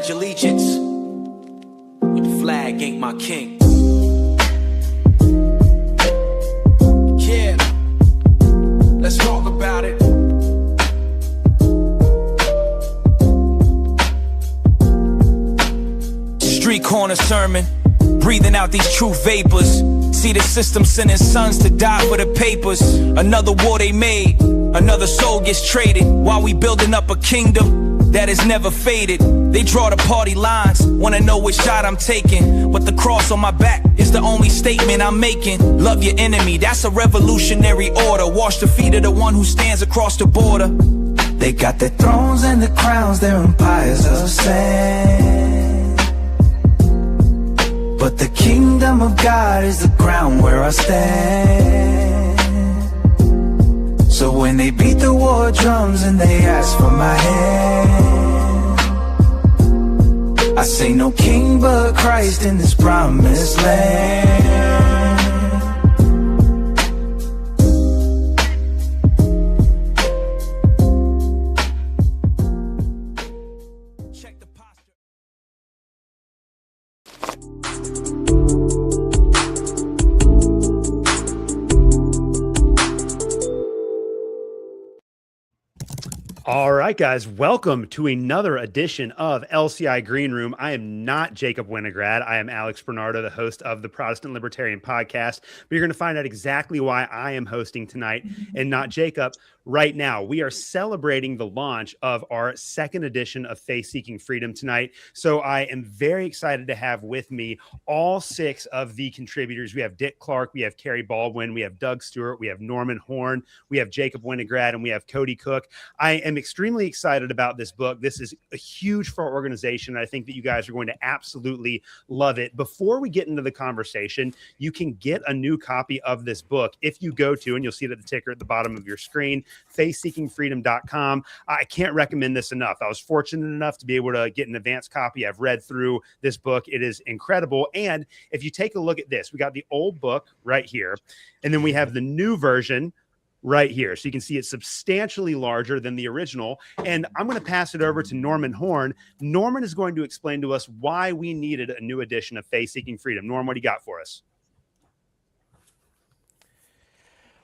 pledge allegiance. Your flag ain't my king. Yeah, let's talk about it. Street corner sermon, breathing out these true vapors. See the system sending sons to die for the papers. Another war they made, another soul gets traded. While we building up a kingdom that is never faded. They draw the party lines, wanna know which shot I'm taking. But the cross on my back is the only statement I'm making. Love your enemy, that's a revolutionary order. Wash the feet of the one who stands across the border. They got their thrones and their crowns, their empires of sand. But the kingdom of God is the ground where I stand. So when they beat the war drums and they ask for my hand, I say no king but Christ in this promised land. All right, guys, welcome to another edition of LCI Greenroom. I am not Jacob Winograd. I am Alex Bernardo, the host of the Protestant Libertarian Podcast. But you're going to find out exactly why I am hosting tonight and not Jacob. Right now, we are celebrating the launch of our second edition of Faith Seeking Freedom tonight. So I am very excited to have with me all six of the contributors. We have Dick Clark, we have Kerry Baldwin, we have Doug Stuart, we have Norman Horn, we have Jacob Winograd, and we have Cody Cook. I am extremely excited about this book. This is huge for our organization. I think that you guys are going to absolutely love it. Before we get into the conversation, you can get a new copy of this book if you go to, and you'll see it at the ticker at the bottom of your screen, faithseekingfreedom.com. I can't recommend this enough. I was fortunate enough to be able to get an advanced copy. I've read through this book. It is incredible. And if you take a look at this, we got the old book right here, and then we have the new version right here. So you can see it's substantially larger than the original. And I'm going to pass it over to Norman Horn. Norman is going to explain to us why we needed a new edition of Faith Seeking Freedom. Norm, what do you got for us?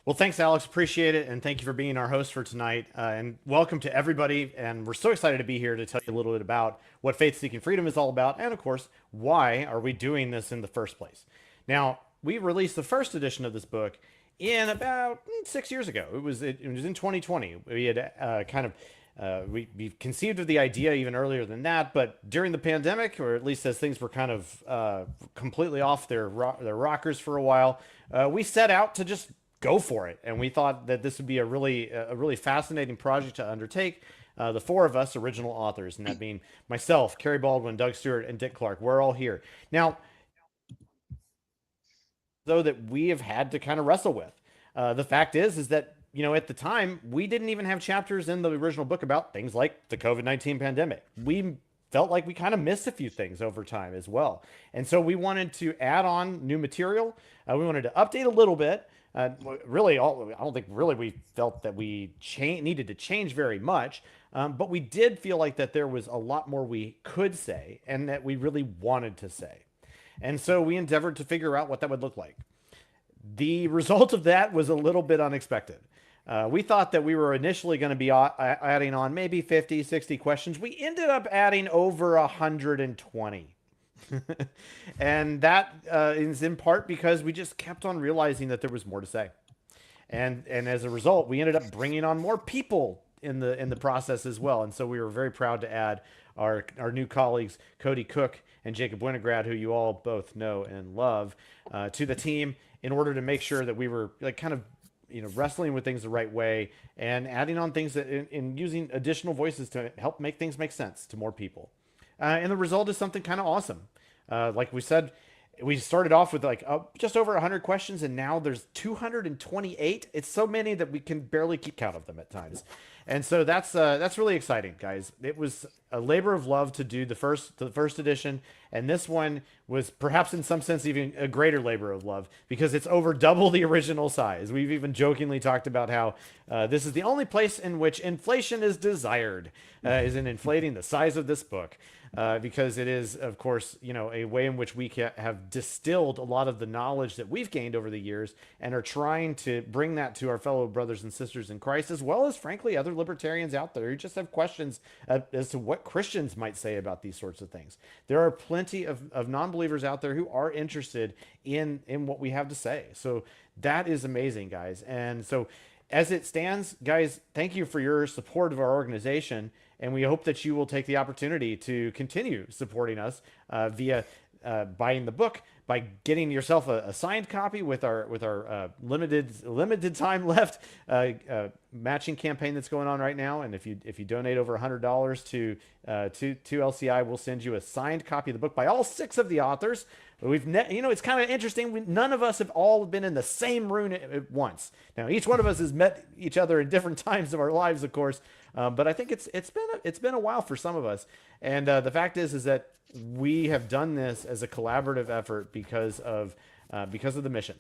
Well, thanks, Alex. Appreciate it. And thank you for being our host for tonight. And welcome to everybody. And we're so excited to be here to tell you a little bit about what Faith Seeking Freedom is all about. And of course, why are we doing this in the first place? Now, we released the first edition of this book in about 6 years ago. It was in 2020. We had we conceived of the idea even earlier than that, but during the pandemic, or at least as things were kind of completely off their rockers for a while, we set out to just go for it. And we thought that this would be a really fascinating project to undertake. The four of us original authors, and that being myself, Kerry Baldwin, Doug Stewart, and Dick Clark. We're all here. Now, though, that we have had to kind of wrestle with. The fact is that, you know, at the time, we didn't even have chapters in the original book about things like the COVID-19 pandemic. We felt like we kind of missed a few things over time as well. And so we wanted to add on new material. We wanted to update a little bit. I don't think really we felt that we needed to change very much. But we did feel like that there was a lot more we could say and that we really wanted to say. And so we endeavored to figure out what that would look like. The result of that was a little bit unexpected. We thought that we were initially going to be adding on maybe 50, 60 questions. We ended up adding over 120. And that is in part because we just kept on realizing that there was more to say. And as a result, we ended up bringing on more people in the process as well. And so we were very proud to add our new colleagues, Cody Cook and Jacob Winograd, who you all both know and love, to the team in order to make sure that we were like kind of, you know, wrestling with things the right way and adding on things that in using additional voices to help make things make sense to more people. And the result is something kind of awesome. Like we said, we started off with like just over 100 questions, and now there's 228. It's so many that we can barely keep count of them at times. And so that's really exciting, guys. It was a labor of love to do the first edition, and this one was perhaps in some sense even a greater labor of love because it's over double the original size. We've even jokingly talked about how this is the only place in which inflation is desired, is in inflating the size of this book. because it is, of course, a way in which we have distilled a lot of the knowledge that we've gained over the years and are trying to bring that to our fellow brothers and sisters in Christ, as well as, frankly, other libertarians out there who just have questions as to what Christians might say about these sorts of things. There are plenty of non-believers out there who are interested in what we have to say. So that is amazing, guys. And so as it stands, guys, thank you for your support of our organization. And we hope that you will take the opportunity to continue supporting us via buying the book, by getting yourself a signed copy with our limited time left matching campaign that's going on right now. And if you donate over $100 to LCI, we'll send you a signed copy of the book by all 6 of the authors. It's kind of interesting. None of us have all been in the same room at once. Now, each one of us has met each other at different times of our lives, of course. But I think it's been a while for some of us. And the fact is that we have done this as a collaborative effort because of the mission,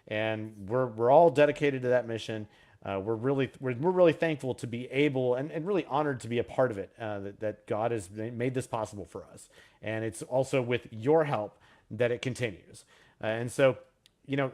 and we're all dedicated to that mission. We're really thankful to be able and really honored to be a part of it. That God has made this possible for us, and it's also with your help that it continues. And so,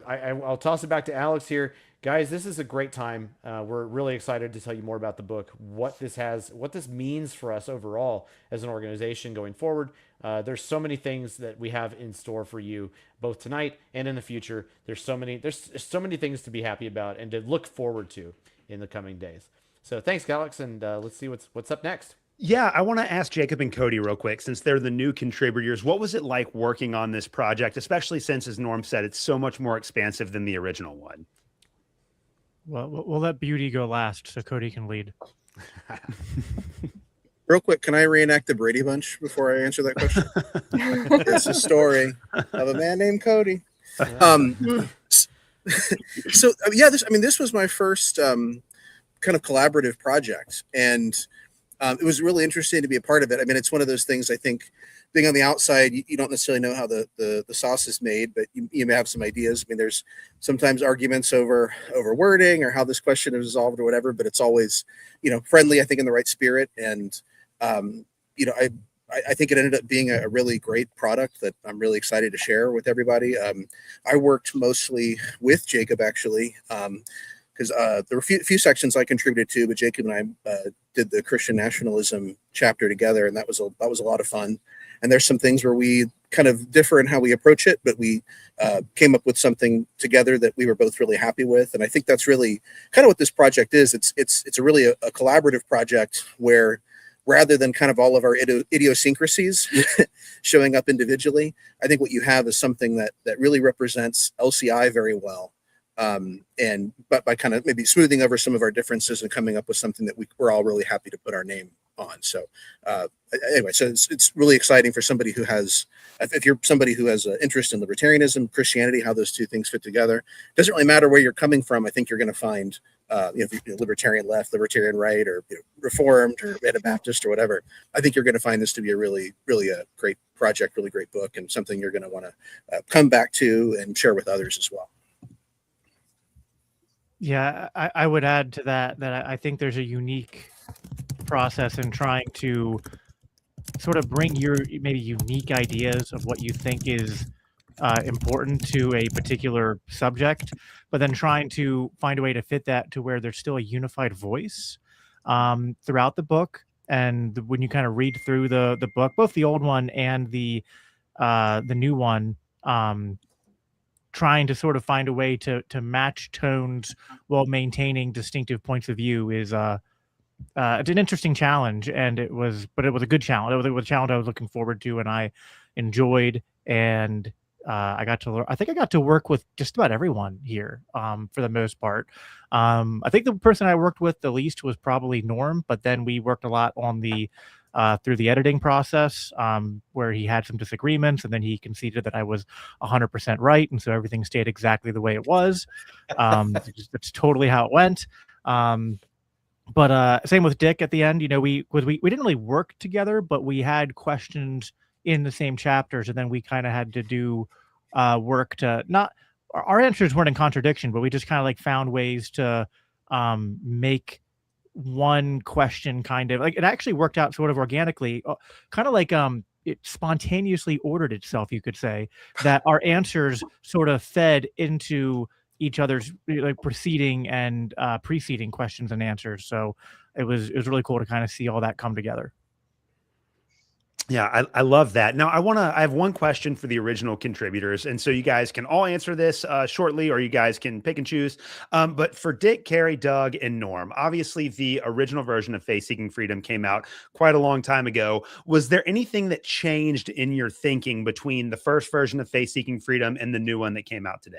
I'll toss it back to Alex here. Guys, this is a great time. We're really excited to tell you more about the book, what this means for us overall as an organization going forward. There's so many things that we have in store for you, both tonight and in the future. There's so many things to be happy about and to look forward to in the coming days. So thanks, Alex, and let's see what's up next. Yeah, I want to ask Jacob and Cody real quick, since they're the new contributors. What was it like working on this project, especially since, as Norm said, it's so much more expansive than the original one? Well, we'll let Beauty go last so Cody can lead. Real quick, can I reenact the Brady Bunch before I answer that question? It's a story of a man named Cody. This was my first kind of collaborative project, and it was really interesting to be a part of it. I mean, it's one of those things, I think, being on the outside, you don't necessarily know how the sauce is made, but you may have some ideas. I mean, there's sometimes arguments over wording or how this question is resolved or whatever, but it's always, friendly, I think, in the right spirit. And, I think it ended up being a really great product that I'm really excited to share with everybody. I worked mostly with Jacob, actually, because there were a few sections I contributed to, but Jacob and I did the Christian nationalism chapter together, and that was a lot of fun. And there's some things where we kind of differ in how we approach it, but we came up with something together that we were both really happy with. And I think that's really kind of what this project is. It's really a collaborative project where, rather than kind of all of our idiosyncrasies showing up individually, I think what you have is something that really represents LCI very well. But by kind of maybe smoothing over some of our differences and coming up with something that we're all really happy to put our name on. So anyway, so it's really exciting for somebody who has, if you're somebody who has an interest in libertarianism, Christianity, how those two things fit together. It doesn't really matter where you're coming from. I think you're going to find, if you're libertarian left, libertarian right, or Reformed or Anabaptist or whatever. I think you're going to find this to be a really a great project, really great book, and something you're going to want to come back to and share with others as well. Yeah, I would add to that I think there's a unique process in trying to sort of bring your maybe unique ideas of what you think is important to a particular subject, but then trying to find a way to fit that to where there's still a unified voice throughout the book. And when you kind of read through the book, both the old one and the new one, trying to sort of find a way to match tones while maintaining distinctive points of view is it's an interesting challenge, and it was a good challenge. It was a challenge I was looking forward to, and I enjoyed. And I got to learn. I think I got to work with just about everyone here for the most part. I think the person I worked with the least was probably Norm, but then we worked a lot on the through the editing process, where he had some disagreements, and then he conceded that I was 100% right, and so everything stayed exactly the way it was. That's totally how it went. But same with Dick at the end. We didn't really work together, but we had questions in the same chapters, and then we kind of had to do work to not. Our answers weren't in contradiction, but we just kind of like found ways to make one question kind of like it actually worked out sort of organically, kind of like it spontaneously ordered itself, you could say, that our answers sort of fed into each other's like preceding questions and answers. So it was really cool to kind of see all that come together. Yeah, I love that. Now I have one question for the original contributors. And so you guys can all answer this shortly, or you guys can pick and choose. But for Dick, Kerry, Doug, and Norm, obviously the original version of Faith Seeking Freedom came out quite a long time ago. Was there anything that changed in your thinking between the first version of Faith Seeking Freedom and the new one that came out today?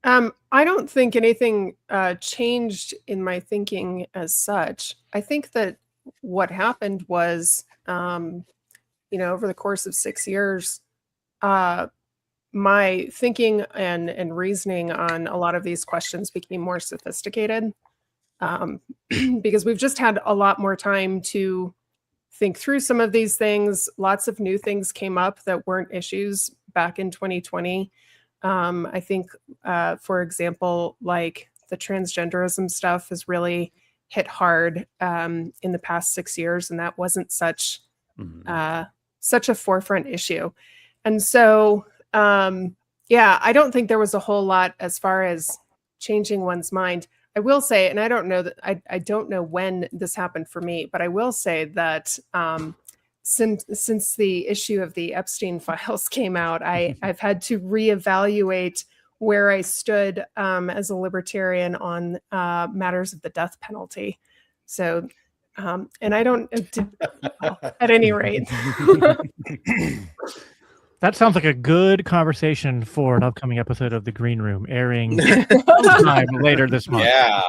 I don't think anything changed in my thinking as such. I think that what happened was, over the course of 6 years, my thinking and reasoning on a lot of these questions became more sophisticated, because we've just had a lot more time to think through some of these things. Lots of new things came up that weren't issues back in 2020. I think, for example, like the transgenderism stuff has really hit hard in the past 6 years, and that wasn't such a forefront issue. And so, I don't think there was a whole lot as far as changing one's mind. I will say, and I don't know that I don't know when this happened for me, but I will say that since the issue of the Epstein files came out, I've had to reevaluate where I stood as a libertarian on matters of the death penalty. So, and I don't, at any rate. That sounds like a good conversation for an upcoming episode of The Green Room, airing sometime later this month. Yeah.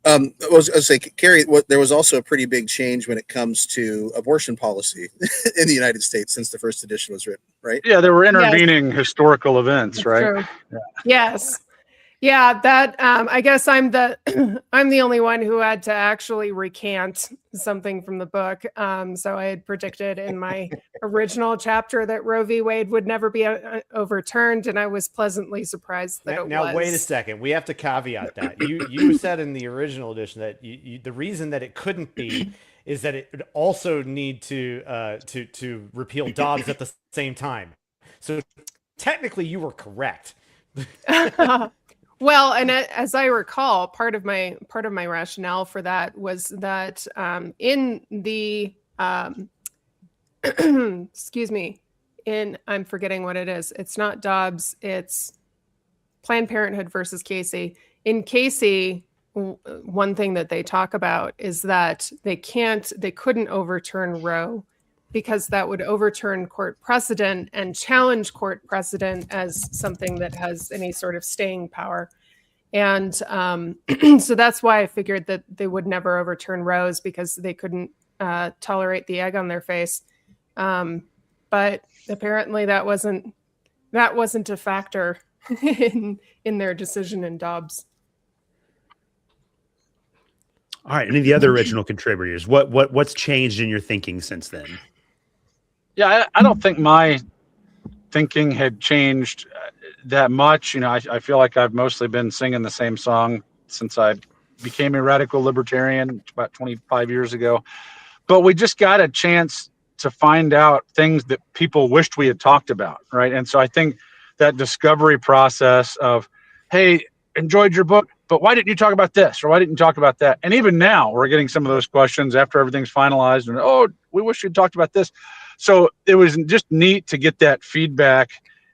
I was going to say, Kerry, there was also a pretty big change when it comes to abortion policy in the United States since the first edition was written, right? Yeah, there were intervening historical events, That's right? true. Yeah. Yes. Yeah, that I guess I'm the only one who had to actually recant something from the book. So I had predicted in my original chapter that Roe v. Wade would never be overturned, and I was pleasantly surprised that it was. Now wait a second. We have to caveat that. You said in the original edition that the reason that it couldn't be is that it would also need to repeal Dobbs at the same time. So technically, you were correct. Well, and as I recall, part of my rationale for that was that in the excuse me, I'm forgetting what it is. It's not Dobbs. It's Planned Parenthood versus Casey. In Casey, one thing that they talk about is that they couldn't overturn Roe because that would overturn court precedent and challenge court precedent as something that has any sort of staying power. And so that's why I figured that they would never overturn Roe's, because they couldn't tolerate the egg on their face. But apparently that wasn't a factor in their decision in Dobbs. All right. Any of the other original contributors, what's changed in your thinking since then? Yeah, I don't think my thinking had changed that much. I feel like I've mostly been singing the same song since I became a radical libertarian about 25 years ago. But we just got a chance to find out things that people wished we had talked about, right? And so I think that discovery process of, hey, enjoyed your book, but why didn't you talk about this? Or why didn't you talk about that? And even now we're getting some of those questions after everything's finalized, and, oh, we wish you'd talked about this. So it was just neat to get that feedback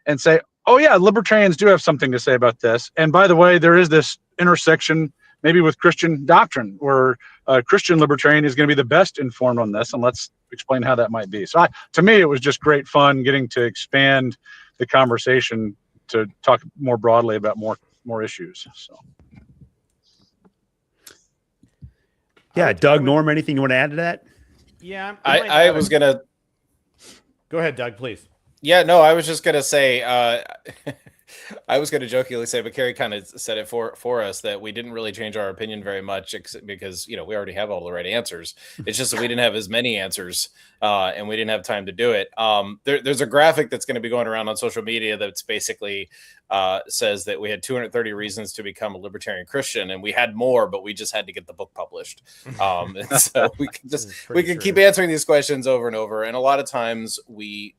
and say, oh yeah, libertarians do have something to say about this. And by the way, there is this intersection maybe with Christian doctrine where a Christian libertarian is going to be the best informed on this. And let's explain how that might be. So to me, it was just great fun getting to expand the conversation to talk more broadly about more issues. So. Yeah, Doug, Norm, anything you want to add to that? Yeah, I was going to. Go ahead, Doug, please. Yeah, no, I was just going to say, I was going to jokingly say, but Kerry kind of said it for us, that we didn't really change our opinion very much because, we already have all the right answers. It's just that we didn't have as many answers and we didn't have time to do it. There's a graphic that's going to be going around on social media that's basically says that we had 230 reasons to become a libertarian Christian, and we had more, but we just had to get the book published. And so we can keep answering these questions over and over. And a lot of times we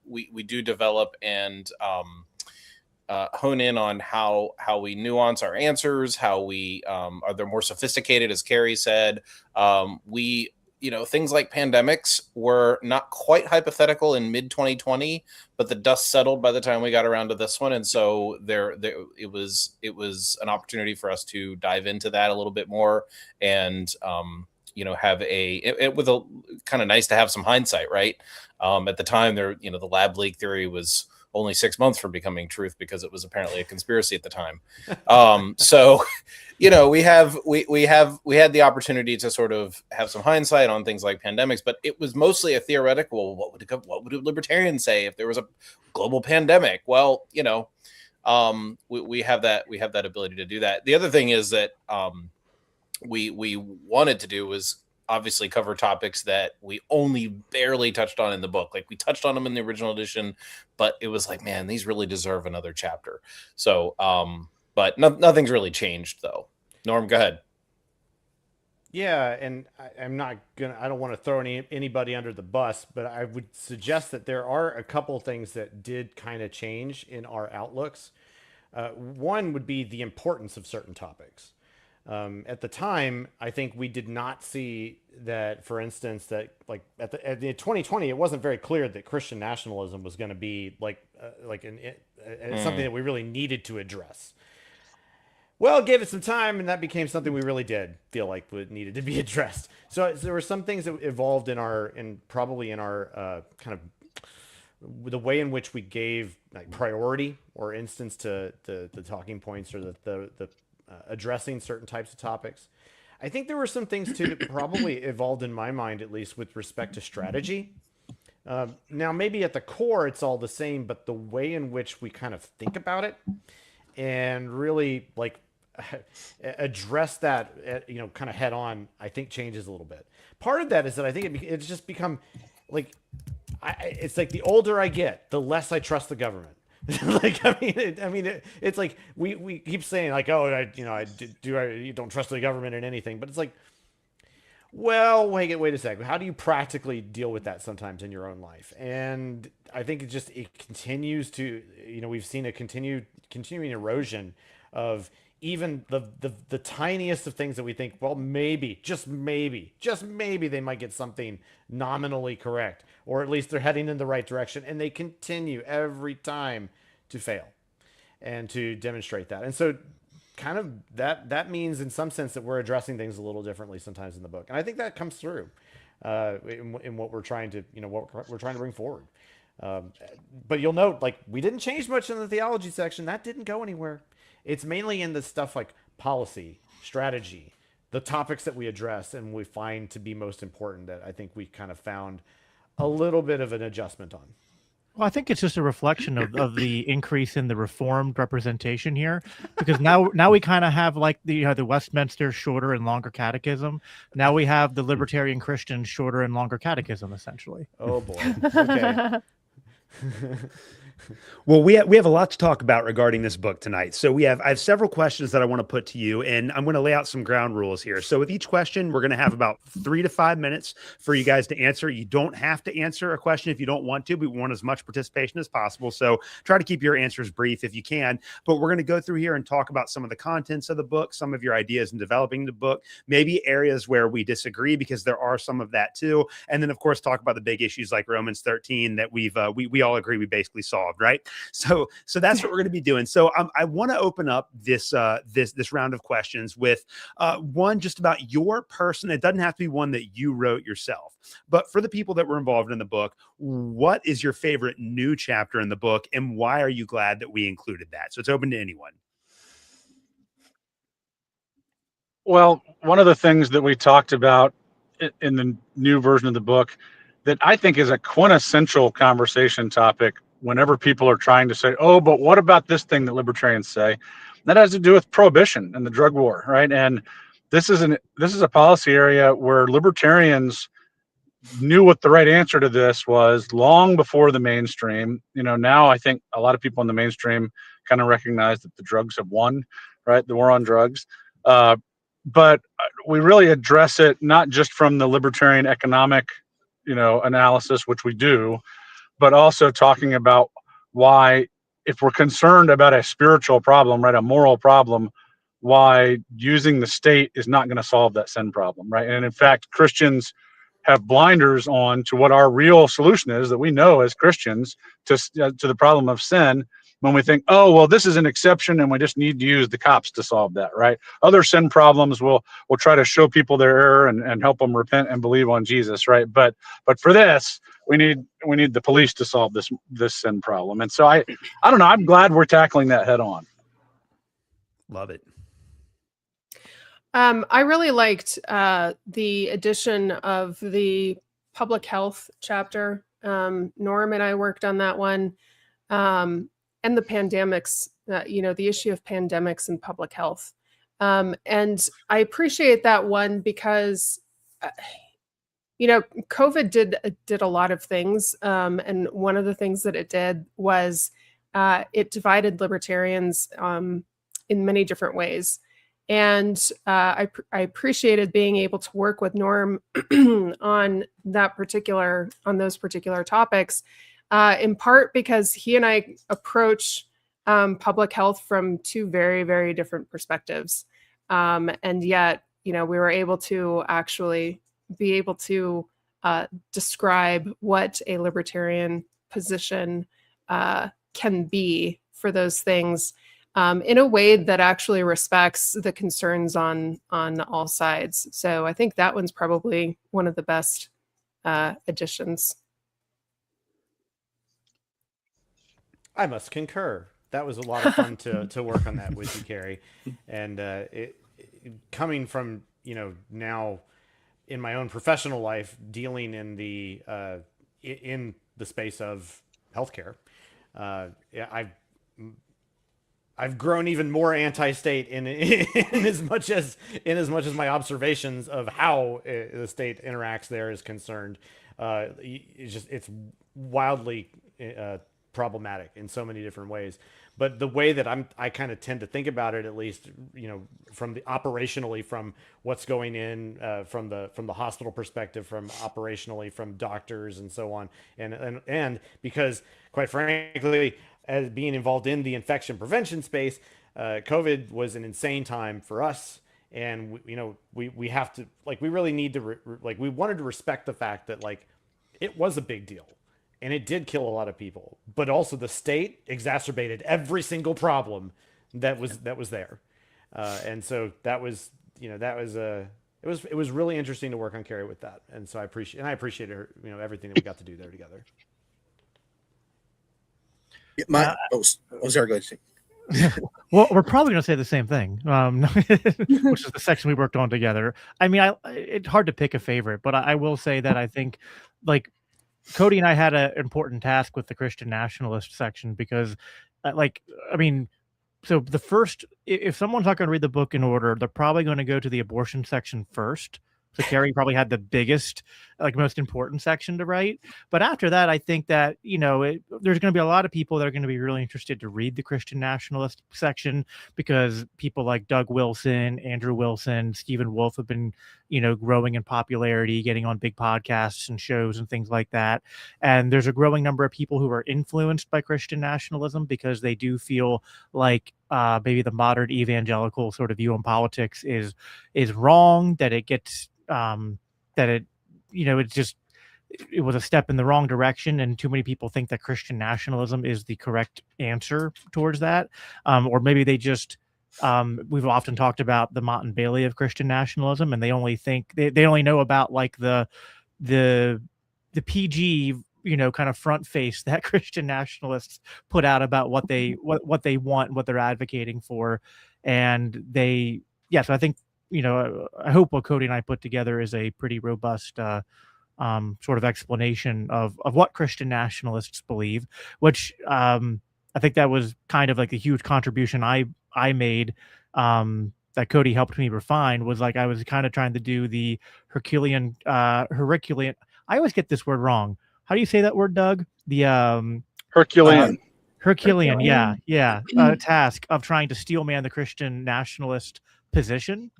do develop and hone in on how we nuance our answers, how we are they more sophisticated, as Kerry said. Things like pandemics were not quite hypothetical in mid 2020, but the dust settled by the time we got around to this one, and so it was an opportunity for us to dive into that a little bit more and have it with a kind of nice to have some hindsight, right? At the time, the lab leak theory was only 6 months from becoming truth because it was apparently a conspiracy at the time. So, we had the opportunity to sort of have some hindsight on things like pandemics, but it was mostly a theoretical. What would libertarians say if there was a global pandemic? Well, we have that ability to do that. The other thing is that we wanted to do was obviously cover topics that we only barely touched on in the book. Like, we touched on them in the original edition, but it was like, man, these really deserve another chapter. So, but nothing's really changed though. Norm, go ahead. Yeah, and I don't want to throw anybody under the bus, but I would suggest that there are a couple things that did kind of change in our outlooks. One would be the importance of certain topics. At the time, I think we did not see that, for instance, that like at the 2020, it wasn't very clear that Christian nationalism was going to be something that we really needed to address. Well, it gave it some time, and that became something we really did feel like needed to be addressed. So there were some things that evolved in our kind of the way in which we gave like priority or instance to the talking points or the addressing certain types of topics. I think there were some things too that probably evolved in my mind, at least with respect to strategy. Now, maybe at the core, it's all the same, but the way in which we kind of think about it and really like address that, kind of head on, I think changes a little bit. Part of that is that I think it's just become like, it's like the older I get, the less I trust the government. It's like we keep saying like, oh, you don't trust the government in anything, but it's like, well, wait a second. How do you practically deal with that sometimes in your own life? And I think it continues to, we've seen a continuing erosion of even the tiniest of things that we think, well, maybe, just maybe they might get something nominally correct, or at least they're heading in the right direction, and they continue every time to fail and to demonstrate that. And so kind of that means in some sense that we're addressing things a little differently sometimes in the book. And I think that comes through in what we're trying to, what we're trying to bring forward. But you'll note, like, we didn't change much in the theology section. That didn't go anywhere. It's mainly in the stuff like policy, strategy, the topics that we address and we find to be most important that I think we kind of found a little bit of an adjustment on. Well, I think it's just a reflection of the increase in the Reformed representation here, because now we kind of have like the Westminster shorter and longer catechism. Now we have the Libertarian Christian shorter and longer catechism, essentially. Oh boy. Okay. Well, we have a lot to talk about regarding this book tonight. So I have several questions that I want to put to you, and I'm going to lay out some ground rules here. So with each question, we're going to have about 3 to 5 minutes for you guys to answer. You don't have to answer a question if you don't want to. We want as much participation as possible. So try to keep your answers brief if you can. But we're going to go through here and talk about some of the contents of the book, some of your ideas in developing the book, maybe areas where we disagree, because there are some of that too. And then, of course, talk about the big issues like Romans 13 that we all agree we basically solved, right? So that's what we're going to be doing. So I want to open up this round of questions with one just about your person. It doesn't have to be one that you wrote yourself, but for the people that were involved in the book, what is your favorite new chapter in the book, and why are you glad that we included that? So it's open to anyone. Well, one of the things that we talked about in the new version of the book that I think is a quintessential conversation topic whenever people are trying to say, oh, but what about this thing that libertarians say? That has to do with prohibition and the drug war, right? And this is a policy area where libertarians knew what the right answer to this was long before the mainstream. Now I think a lot of people in the mainstream kind of recognize that the drugs have won, right? The war on drugs. But we really address it not just from the libertarian economic, analysis, which we do, but also talking about why, if we're concerned about a spiritual problem, right, a moral problem, why using the state is not going to solve that sin problem, right? And in fact, Christians have blinders on to what our real solution is that we know as Christians to the problem of sin, when we think, oh, well, this is an exception and we just need to use the cops to solve that, right? Other sin problems will try to show people their error and help them repent and believe on Jesus, right? But for this, we need the police to solve this sin problem. And so I don't know, I'm glad we're tackling that head on. Love it. I really liked the addition of the public health chapter. Norm and I worked on that one. And the pandemics, the issue of pandemics and public health. And I appreciate that one because, COVID did a lot of things. And one of the things that it did was it divided libertarians in many different ways. And I appreciated being able to work with Norm on those particular topics, in part because he and I approach public health from two very, very different perspectives. And yet, we were able to actually be able to describe what a libertarian position can be for those things. In a way that actually respects the concerns on all sides. So I think that one's probably one of the best additions. I must concur. That was a lot of fun to work on that with you, Kerry. And it coming from, now in my own professional life, dealing in the space of healthcare, I've grown even more anti-state in as much as my observations of how the state interacts there is concerned. It's wildly problematic in so many different ways. But the way that I kind of tend to think about it, at least, from operationally, from what's going in, from the hospital perspective, from operationally, from doctors and so on, and because, quite frankly, as being involved in the infection prevention space, COVID was an insane time for us. And, we have to, we really need to, we wanted to respect the fact that, it was a big deal and it did kill a lot of people, but also the state exacerbated every single problem that was there. And so that was, it was really interesting to work on Kerry with that. And so I appreciate her, everything that we got to do there together. Sorry, go ahead. Well, we're probably going to say the same thing, which is the section we worked on together. I mean, it's hard to pick a favorite, but I will say that I think, Cody and I had an important task with the Christian nationalist section because, so the first, if someone's not going to read the book in order, they're probably going to go to the abortion section first. So Kerry probably had the biggest, most important section to write. But after that, I think that, there's going to be a lot of people that are going to be really interested to read the Christian nationalist section because people like Doug Wilson, Andrew Wilson, Stephen Wolfe have been, growing in popularity, getting on big podcasts and shows and things like that. And there's a growing number of people who are influenced by Christian nationalism because they do feel like maybe the modern evangelical sort of view on politics is wrong, that it gets it was a step in the wrong direction, and too many people think that Christian nationalism is the correct answer towards that, or maybe they just we've often talked about the Mott and Bailey of Christian nationalism, and they only think they only know about the PG kind of front face that Christian nationalists put out about what they want, what they're advocating for, and so I think I hope what Cody and I put together is a pretty robust sort of explanation of what Christian nationalists believe, which I think that was kind of like a huge contribution I made, that Cody helped me refine. Was like I was kind of trying to do the Herculean. I always get this word wrong. How do you say that word, Doug? The Herculean. Herculean, yeah, task of trying to steelman the Christian nationalist position.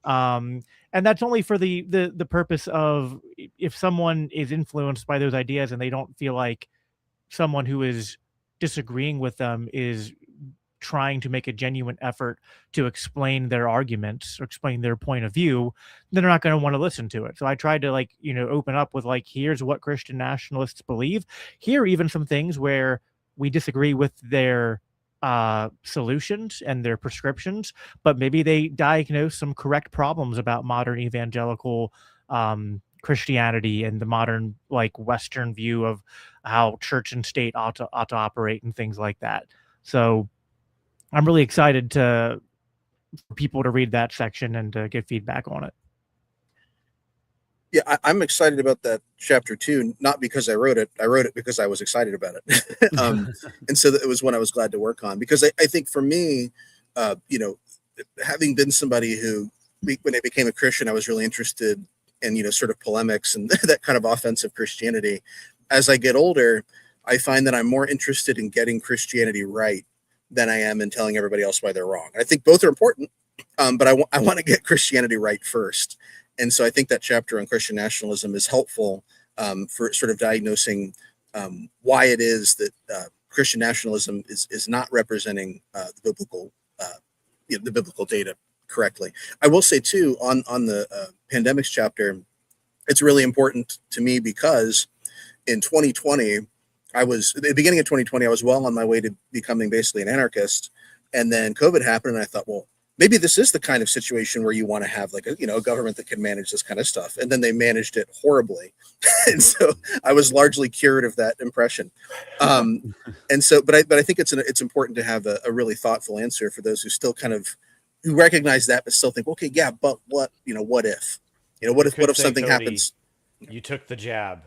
And that's only for the purpose of, if someone is influenced by those ideas and they don't feel like someone who is disagreeing with them is trying to make a genuine effort to explain their arguments or explain their point of view, then they're not going to want to listen to it. So I tried to open up with here's what Christian nationalists believe. Here are even some things where we disagree with their solutions and their prescriptions, but maybe they diagnose some correct problems about modern evangelical Christianity and the modern Western view of how church and state ought to operate and things like that. So I'm really excited for people to read that section and to get feedback on it. Yeah, I'm excited about that chapter too, not because I wrote it because I was excited about it. And so it was one I was glad to work on, because I think for me, having been somebody who, when I became a Christian, I was really interested in, sort of polemics and that kind of offensive Christianity. As I get older, I find that I'm more interested in getting Christianity right than I am in telling everybody else why they're wrong. I think both are important, but I want to get Christianity right first. And so I think that chapter on Christian nationalism is helpful for sort of diagnosing why it is that Christian nationalism is not representing the biblical data correctly. I will say too, on the pandemics chapter, it's really important to me because in 2020, at the beginning of 2020, I was well on my way to becoming basically an anarchist. And then COVID happened, and I thought, well, maybe this is the kind of situation where you want to have a government that can manage this kind of stuff. And then they managed it horribly. And so I was largely cured of that impression. And so, but I think it's important to have a really thoughtful answer for those who still who recognize that, but still think, okay, yeah, but what if, what if something Cody, happens? You took the jab.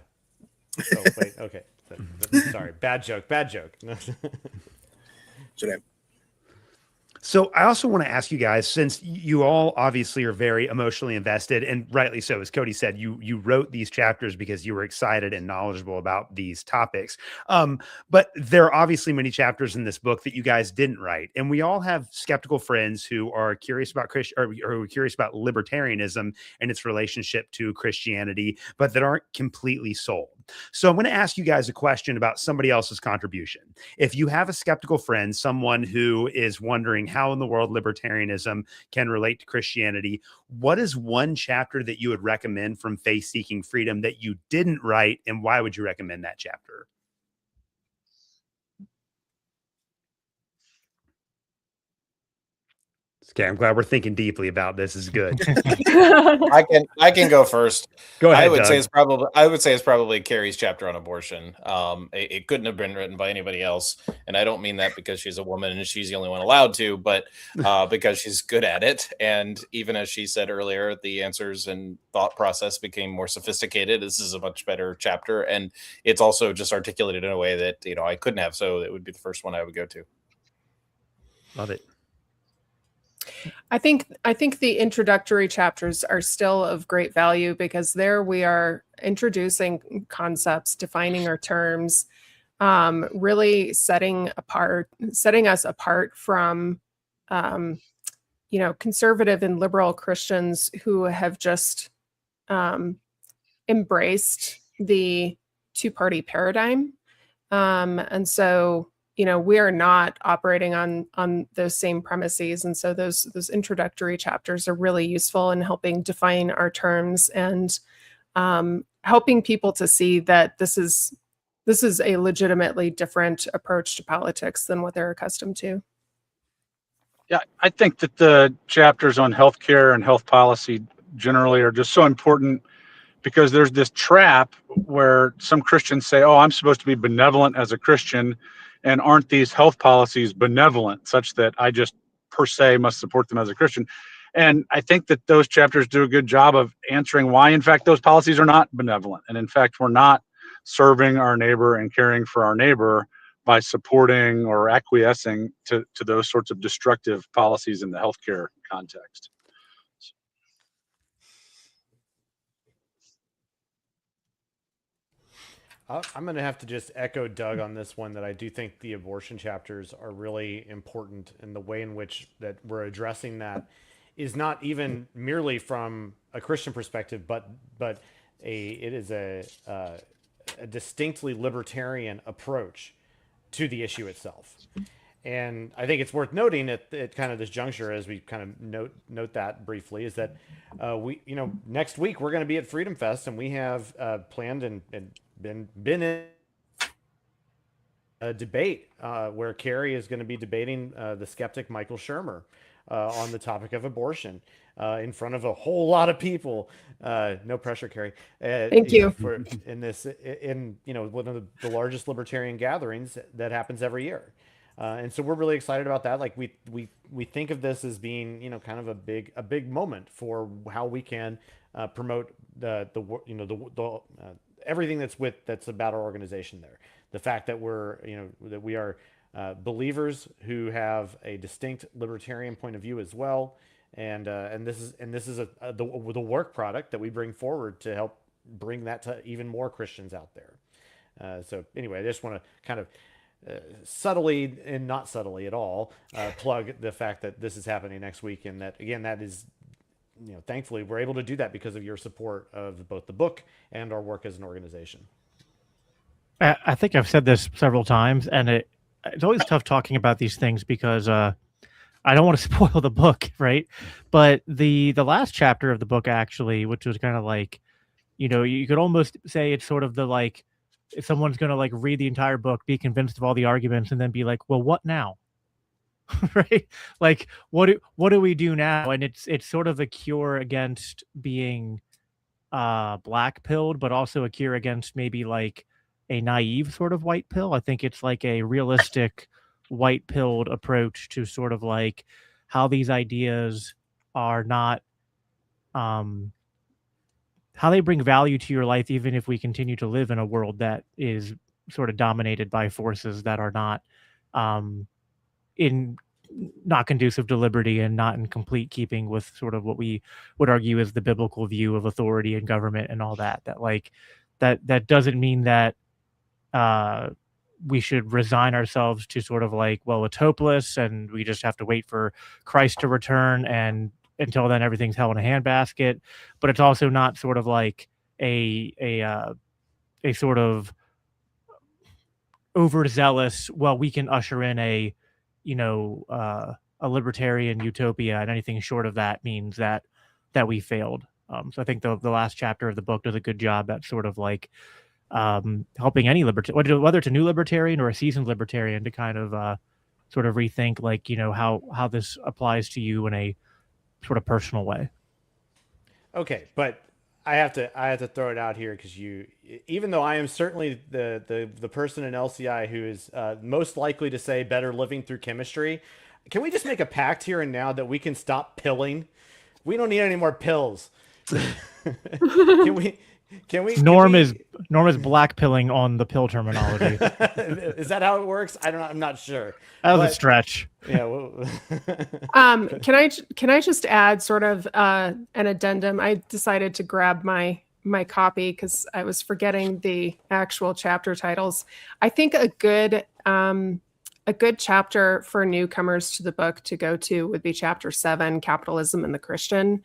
Oh, wait. Okay. Sorry. Bad joke. So I also want to ask you guys, since you all obviously are very emotionally invested, and rightly so, as Cody said, you wrote these chapters because you were excited and knowledgeable about these topics. But there are obviously many chapters in this book that you guys didn't write. And we all have skeptical friends who are curious about or who are curious about libertarianism and its relationship to Christianity, but that aren't completely sold. So I'm going to ask you guys a question about somebody else's contribution. If you have a skeptical friend, someone who is wondering how in the world libertarianism can relate to Christianity, what is one chapter that you would recommend from Faith Seeking Freedom that you didn't write, and why would you recommend that chapter? Okay, I'm glad we're thinking deeply about this. Is good. I can go first. Go ahead. I would Doug. say it's probably Kerry's chapter on abortion. It couldn't have been written by anybody else, and I don't mean that because she's a woman and she's the only one allowed to, but because she's good at it. And even as she said earlier, the answers and thought process became more sophisticated. This is a much better chapter, and it's also just articulated in a way that I couldn't have. So it would be the first one I would go to. Love it. I think the introductory chapters are still of great value, because there we are introducing concepts, defining our terms, really setting us apart from, conservative and liberal Christians who have just embraced the two-party paradigm. And so we are not operating on those same premises. And so those introductory chapters are really useful in helping define our terms and helping people to see that this is a legitimately different approach to politics than what they're accustomed to. Yeah, I think that the chapters on healthcare and health policy generally are just so important, because there's this trap where some Christians say, oh, I'm supposed to be benevolent as a Christian, and aren't these health policies benevolent, such that I just per se must support them as a Christian? And I think that those chapters do a good job of answering why, in fact, those policies are not benevolent. And in fact, we're not serving our neighbor and caring for our neighbor by supporting or acquiescing to those sorts of destructive policies in the healthcare context. I'm going to have to just echo Doug on this one, that I do think the abortion chapters are really important, and the way in which that we're addressing that is not even merely from a Christian perspective, but it is a distinctly libertarian approach to the issue itself. And I think it's worth noting at kind of this juncture, as we kind of note that briefly, is that we, next week we're going to be at Freedom Fest, and we have planned and been in a debate where Kerry is going to be debating the skeptic Michael Shermer on the topic of abortion in front of a whole lot of people. No pressure, Kerry. Thank you. In one of the largest libertarian gatherings that happens every year. And so we're really excited about that. Like we think of this as being, kind of a big moment for how we can promote the everything that's about our organization there. The fact that that we are believers who have a distinct libertarian point of view as well. And this is the work product that we bring forward to help bring that to even more Christians out there. So anyway, I just want to kind of subtly and not subtly at all plug the fact that this is happening next week, and that again, that is, thankfully we're able to do that because of your support of both the book and our work as an organization. I think I've said this several times, and it's always tough talking about these things because I don't want to spoil the book, right? But the last chapter of the book, actually, which was kind of like, you could almost say it's sort of the like, if someone's going to like read the entire book, be convinced of all the arguments, and then be like, well, what now? Right? Like, what do we do now? And it's sort of a cure against being black pilled, but also a cure against maybe like a naive sort of white pill. I think it's like a realistic white pilled approach to sort of like how these ideas are not how they bring value to your life, even if we continue to live in a world that is sort of dominated by forces that are not not conducive to liberty and not in complete keeping with sort of what we would argue is the biblical view of authority and government and all that. That like that doesn't mean that we should resign ourselves to sort of like, well, it's hopeless and we just have to wait for Christ to return, and until then everything's held in a handbasket. But it's also not sort of like a sort of overzealous, well, we can usher in a libertarian utopia, and anything short of that means that we failed. So I think the last chapter of the book does a good job at sort of like helping any libertarian, whether it's a new libertarian or a seasoned libertarian, to kind of sort of rethink like, how this applies to you in a sort of personal way. Okay, but I have to throw it out here because even though I am certainly the person in LCI who is most likely to say better living through chemistry, can we just make a pact here and now that we can stop pilling? We don't need any more pills. Can we? Norm is black pilling on the pill terminology. Is that how it works? I'm not sure. That was a stretch. Yeah. Well, can I just add sort of an addendum? I decided to grab my copy because I was forgetting the actual chapter titles. I think a good chapter for newcomers to the book to go to would be chapter 7, Capitalism and the Christian.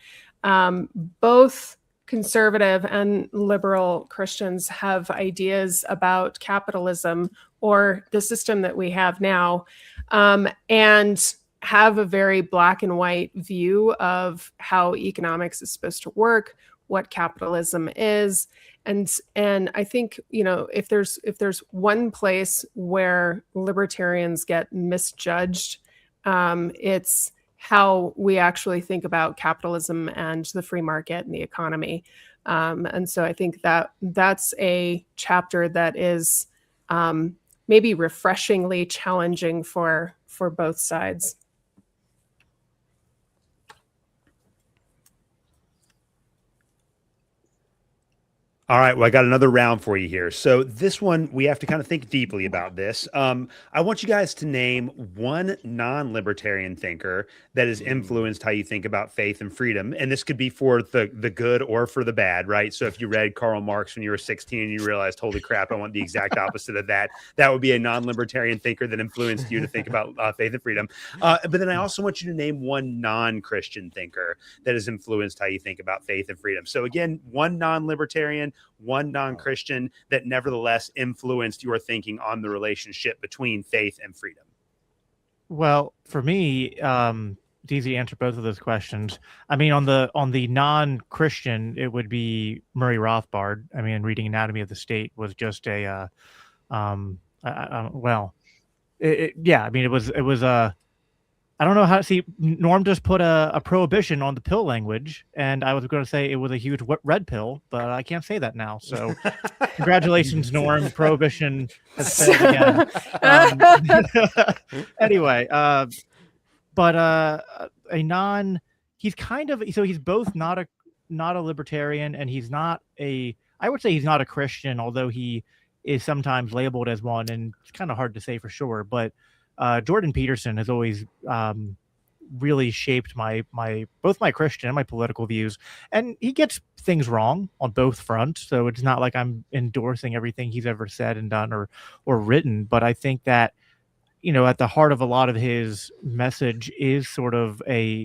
Both conservative and liberal Christians have ideas about capitalism or the system that we have now, and have a very black and white view of how economics is supposed to work, what capitalism is. And I think, if there's one place where libertarians get misjudged, it's how we actually think about capitalism and the free market and the economy. And so I think that's a chapter that is maybe refreshingly challenging for both sides. All right, well, I got another round for you here. So this one, we have to kind of think deeply about this. I want you guys to name one non-libertarian thinker that has influenced how you think about faith and freedom. And this could be for the good or for the bad, right? So if you read Karl Marx when you were 16 and you realized, holy crap, I want the exact opposite of that, that would be a non-libertarian thinker that influenced you to think about faith and freedom. But then I also want you to name one non-Christian thinker that has influenced how you think about faith and freedom. So again, one non-libertarian, one non-Christian that nevertheless influenced your thinking on the relationship between faith and freedom. Well, for me, it's easy to answer both of those questions. I mean, on the non-Christian, it would be Murray Rothbard. I mean, reading Anatomy of the State was just a, well, yeah. I mean, it was I don't know how to see. Norm just put a prohibition on the pill language, and I was going to say it was a huge red pill, but I can't say that now. So, congratulations, Norm. Prohibition has failed again. Anyway, but he's kind of, so he's both not a libertarian, and he's not I would say he's not a Christian, although he is sometimes labeled as one, and it's kind of hard to say for sure, but. Jordan Peterson has always really shaped both my Christian and my political views, and he gets things wrong on both fronts. So it's not like I'm endorsing everything he's ever said and done or written. But I think that, you know, at the heart of a lot of his message is sort of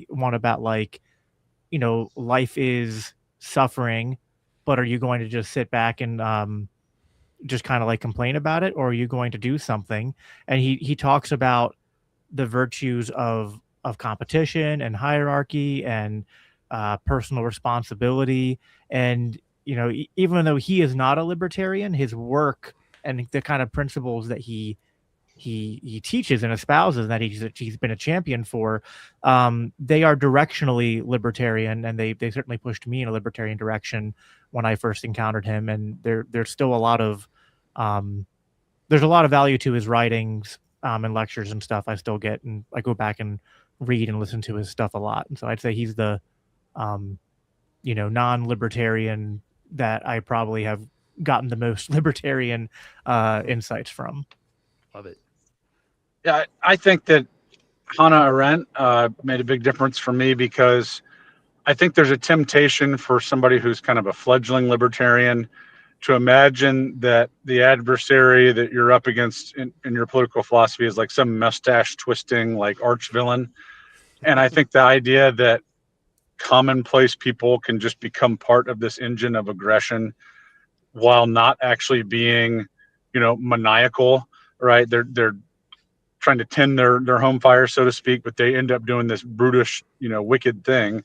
one about, like, you know, life is suffering, but are you going to just sit back and just kind of like complain about it, or are you going to do something? And he talks about the virtues of competition and hierarchy and personal responsibility. And, you know, even though he is not a libertarian, his work and the kind of principles that he teaches and espouses, that he's been a champion for, they are directionally libertarian, and they certainly pushed me in a libertarian direction when I first encountered him. And there's still a lot of there's a lot of value to his writings and lectures and stuff I still get, and I go back and read and listen to his stuff a lot. And so I'd say he's the you know, non-libertarian that I probably have gotten the most libertarian insights from. Love it. Yeah, I think that Hannah Arendt made a big difference for me, because I think there's a temptation for somebody who's kind of a fledgling libertarian to imagine that the adversary that you're up against in your political philosophy is like some mustache twisting, like arch villain. And I think the idea that commonplace people can just become part of this engine of aggression while not actually being, you know, maniacal, right? They're trying to tend their home fire, so to speak, but they end up doing this brutish, you know, wicked thing.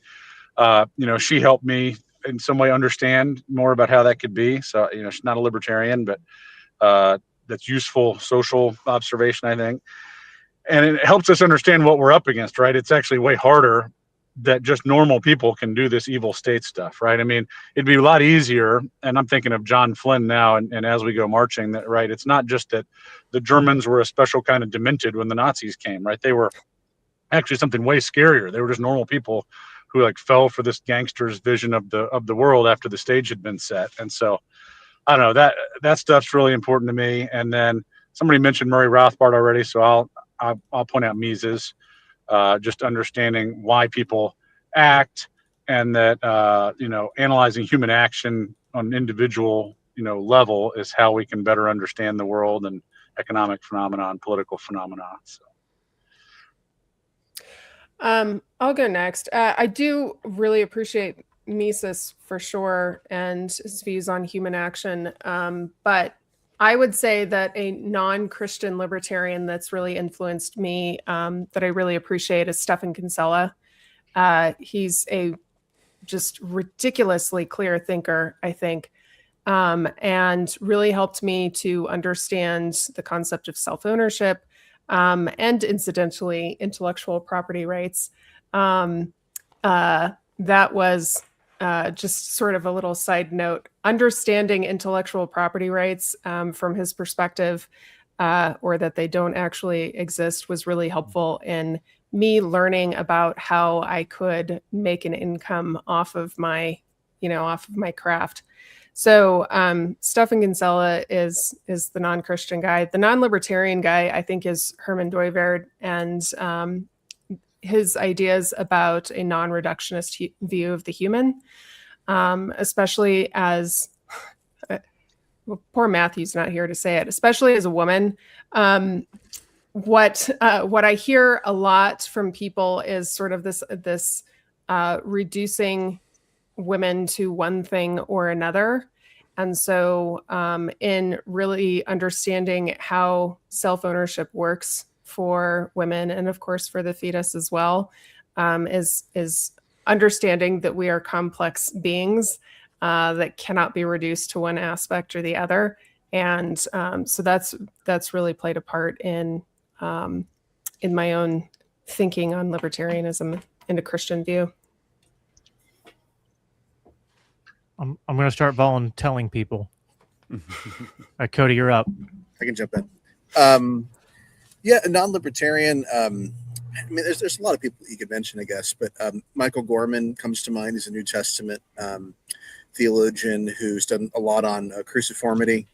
You know, she helped me in some way understand more about how that could be. So, you know, she's not a libertarian, but that's useful social observation, I think. And it helps us understand what we're up against, right? It's actually way harder that just normal people can do this evil state stuff, right? I mean, it'd be a lot easier, and I'm thinking of John Flynn now, and as we go marching, that, right, it's not just that the Germans were a special kind of demented when the Nazis came, right? They were actually something way scarier. They were just normal people who like fell for this gangster's vision of the world after the stage had been set. And so I don't know, that stuff's really important to me. And then somebody mentioned Murray Rothbard already, so I'll point out Mises, just understanding why people act, and that you know, analyzing human action on an individual, you know, level is how we can better understand the world and economic phenomena and political phenomena. So. I'll go next. I do really appreciate Mises for sure, and his views on human action. But I would say that a non-Christian libertarian that's really influenced me, that I really appreciate, is Stephan Kinsella. He's a just ridiculously clear thinker, I think, and really helped me to understand the concept of self-ownership, and incidentally, intellectual property rights. That was just sort of a little side note. Understanding intellectual property rights from his perspective, or that they don't actually exist, was really helpful in me learning about how I could make an income off of my craft. So Stefan Kinsella is the non-Christian guy. The non-libertarian guy, I think, is Herman Doiverd, and his ideas about a non-reductionist view of the human, especially as well, poor Matthew's not here to say it, especially as a woman. What I hear a lot from people is sort of this reducing women to one thing or another. And so in really understanding how self-ownership works for women, and of course for the fetus as well, is understanding that we are complex beings that cannot be reduced to one aspect or the other. And so that's really played a part in my own thinking on libertarianism in a Christian view. I'm going to start telling people. Cody, you're up. I can jump in. Yeah, a non-libertarian. I mean, there's a lot of people you could mention, I guess, but Michael Gorman comes to mind. He's a New Testament theologian who's done a lot on cruciformity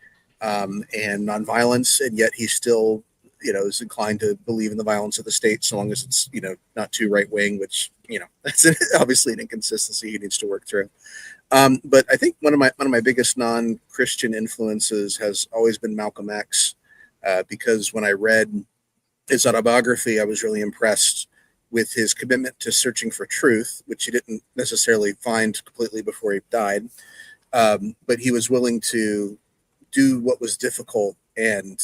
and nonviolence, and yet he's still, is inclined to believe in the violence of the state, so long as it's, not too right wing, which, that's obviously an inconsistency he needs to work through. But I think one of my biggest non-Christian influences has always been Malcolm X, because when I read his autobiography, I was really impressed with his commitment to searching for truth, which he didn't necessarily find completely before he died. But he was willing to do what was difficult and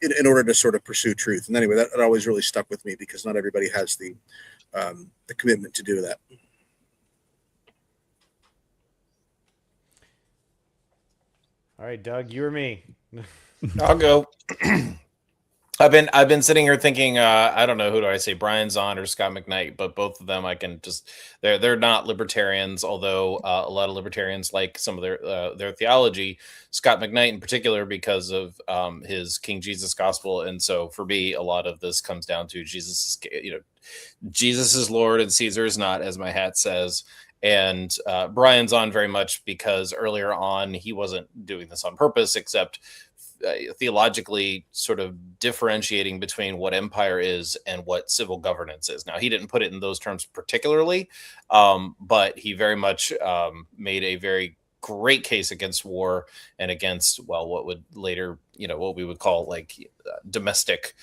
in order to sort of pursue truth. And anyway, that always really stuck with me because not everybody has the commitment to do that. All right, Doug, you or me? I'll go. I've been sitting here thinking, I don't know, who do I say, Brian Zahn or Scott McKnight, but both of them I can just, they're not libertarians, although a lot of libertarians like some of their theology. Scott McKnight in particular because of his King Jesus gospel, and so for me, a lot of this comes down to Jesus is Lord and Caesar is not, as my hat says. And Brian's on very much because earlier on he wasn't doing this on purpose, except theologically sort of differentiating between what empire is and what civil governance is. Now, he didn't put it in those terms particularly, but he very much made a very great case against war and against, well, what would later, what we would call like domestic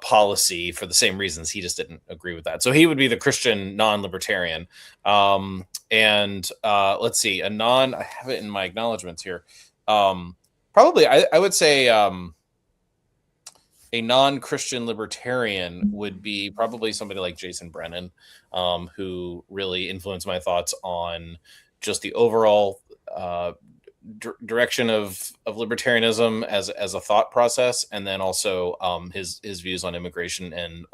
policy for the same reasons. He just didn't agree with that. So he would be the Christian non-libertarian. And let's see, I have it in my acknowledgments here. Probably, I would say a non-Christian libertarian would be probably somebody like Jason Brennan, who really influenced my thoughts on just the overall direction of libertarianism as a thought process, and then also his views on immigration and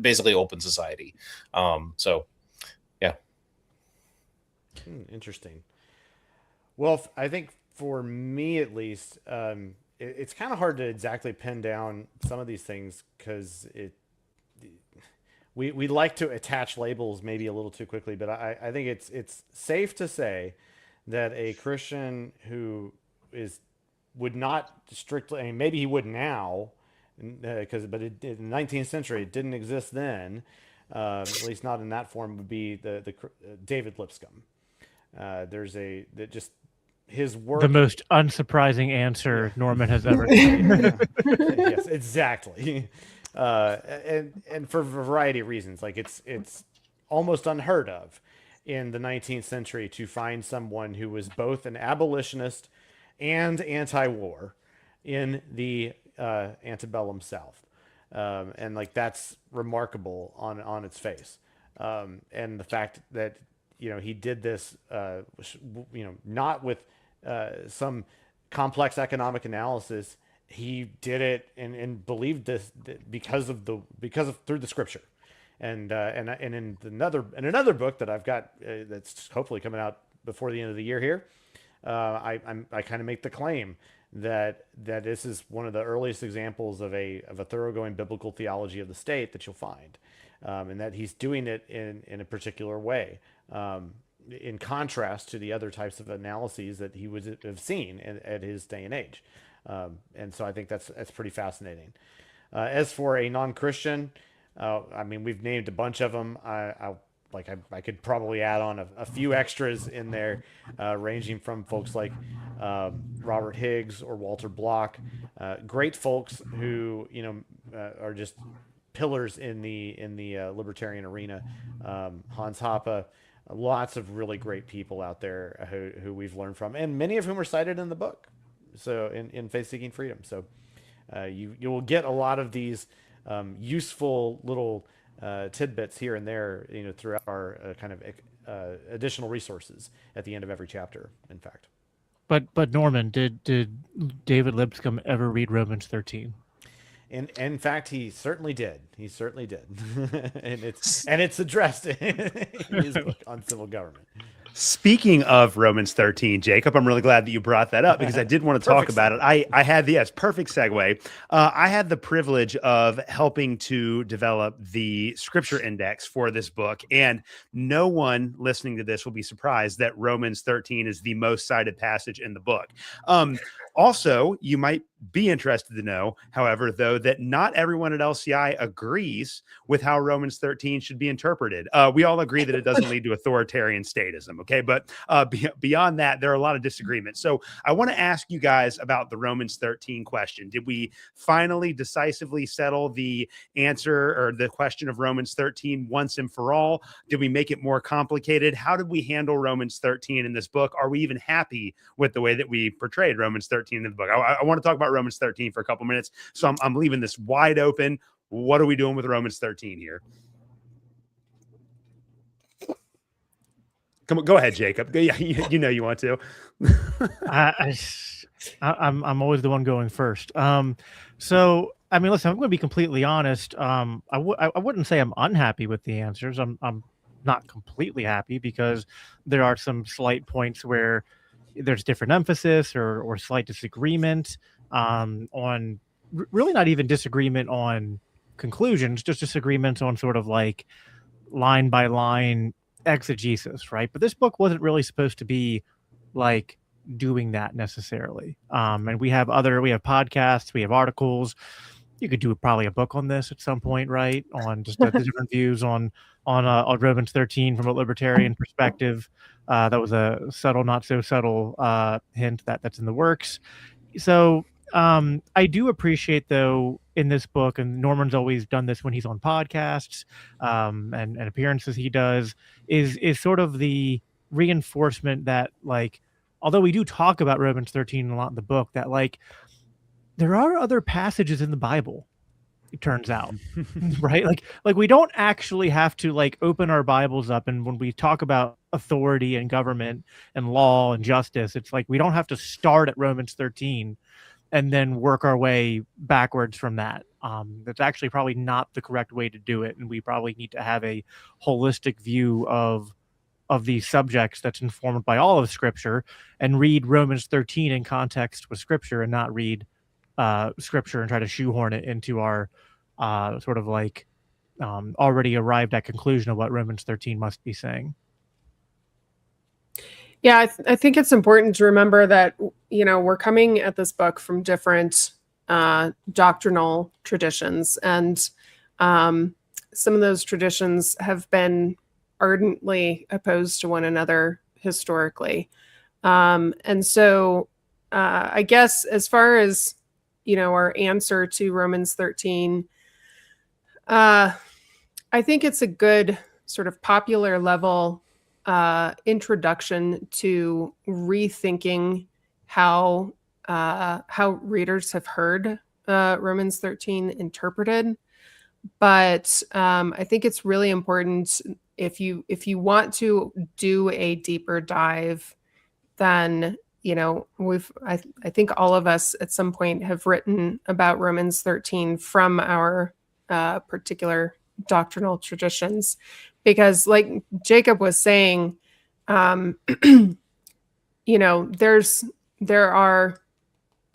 basically open society. So, yeah. Interesting. Well, I think for me at least, it's kind of hard to exactly pin down some of these things because we like to attach labels maybe a little too quickly, but I think it's safe to say that a Christian who would not strictly, I mean, maybe he would now, but in the 19th century it didn't exist then, at least not in that form, would be the David Lipscomb. There's just his work. The most unsurprising answer Norman has ever given. Yes, exactly. And for a variety of reasons, like it's almost unheard of in the 19th century to find someone who was both an abolitionist and anti-war in the antebellum South. And like, that's remarkable on its face. And the fact that, he did this, not with some complex economic analysis. He did it and believed this because of through the scripture. And in another book that I've got that's hopefully coming out before the end of the year here, I kind of make the claim that this is one of the earliest examples of a thoroughgoing biblical theology of the state that you'll find, and that he's doing it in a particular way. in contrast to the other types of analyses that he would have seen at his day and age. And so I think that's pretty fascinating. As for a non-Christian, I mean, we've named a bunch of them. I could probably add on a few extras in there, ranging from folks like Robert Higgs or Walter Block, great folks who are just pillars in the libertarian arena. Hans Hoppe, lots of really great people out there who we've learned from, and many of whom are cited in the book. So in Faith Seeking Freedom, so you will get a lot of these useful little tidbits here and there, throughout our kind of additional resources at the end of every chapter, in fact. But Norman, did David Lipscomb ever read Romans 13? In fact, he certainly did. He certainly did, and it's addressed in his book on civil government. Speaking of Romans 13, Jacob, I'm really glad that you brought that up because I did want to talk about it. I had perfect segue. I had the privilege of helping to develop the scripture index for this book, and no one listening to this will be surprised that Romans 13 is the most cited passage in the book. Also, you might be interested to know, however, though, that not everyone at LCI agrees with how Romans 13 should be interpreted. We all agree that it doesn't lead to authoritarian statism, okay? But beyond that, there are a lot of disagreements. So I want to ask you guys about the Romans 13 question. Did we finally decisively settle the answer or the question of Romans 13 once and for all? Did we make it more complicated? How did we handle Romans 13 in this book? Are we even happy with the way that we portrayed Romans 13 in the book? I want to talk about Romans 13 for a couple minutes. So I'm leaving this wide open. What are we doing with Romans 13 here? Come on, go ahead, Jacob. Yeah, you want to. I'm always the one going first. So I mean, listen, I'm going to be completely honest. I wouldn't say I'm unhappy with the answers. I'm not completely happy because there are some slight points where there's different emphasis or slight disagreement on really not even disagreement on conclusions, just disagreements on sort of like line by line exegesis, right? But this book wasn't really supposed to be like doing that necessarily. And we have podcasts, we have articles. You could do probably a book on this at some point, right? On just the different views on Romans 13 from a libertarian perspective. That was a subtle, not so subtle hint that's in the works. So I do appreciate, though, in this book, and Norman's always done this when he's on podcasts and appearances he does, is sort of the reinforcement that, like, although we do talk about Romans 13 a lot in the book, that, like, there are other passages in the Bible, it turns out, right? Like we don't actually have to like open our Bibles up, and when we talk about authority and government and law and justice, it's like we don't have to start at Romans 13 and then work our way backwards from that. That's actually probably not the correct way to do it, and we probably need to have a holistic view of these subjects that's informed by all of Scripture, and read Romans 13 in context with Scripture, and not read Scripture and try to shoehorn it into our sort of like already arrived at conclusion of what Romans 13 must be saying. Yeah, I think it's important to remember that, we're coming at this book from different doctrinal traditions, and some of those traditions have been ardently opposed to one another historically. And so I guess as far as, our answer to Romans 13, I think it's a good sort of popular level introduction to rethinking how readers have heard Romans 13 interpreted. But I think it's really important if you want to do a deeper dive, then I think all of us at some point have written about Romans 13 from our particular doctrinal traditions, because like Jacob was saying, there are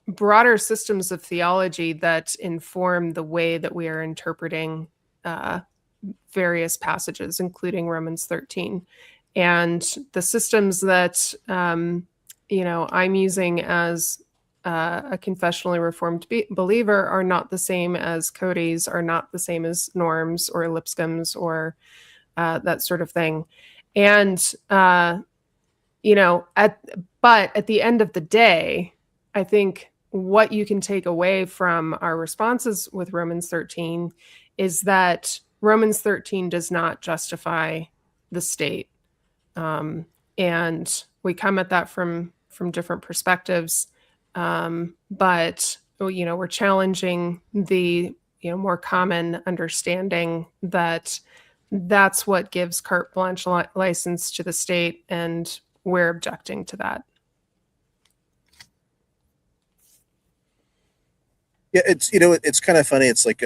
broader systems of theology that inform the way that we are interpreting various passages, including Romans 13. And the systems that, I'm using as a confessionally reformed believer are not the same as Cody's, are not the same as Norm's or Lipscomb's or that sort of thing. And, but at the end of the day, I think what you can take away from our responses with Romans 13 is that Romans 13 does not justify the state. And we come at that from different perspectives. But, we're challenging the, more common understanding that that's what gives carte blanche license to the state. And we're objecting to that. Yeah, it's kind of funny. It's like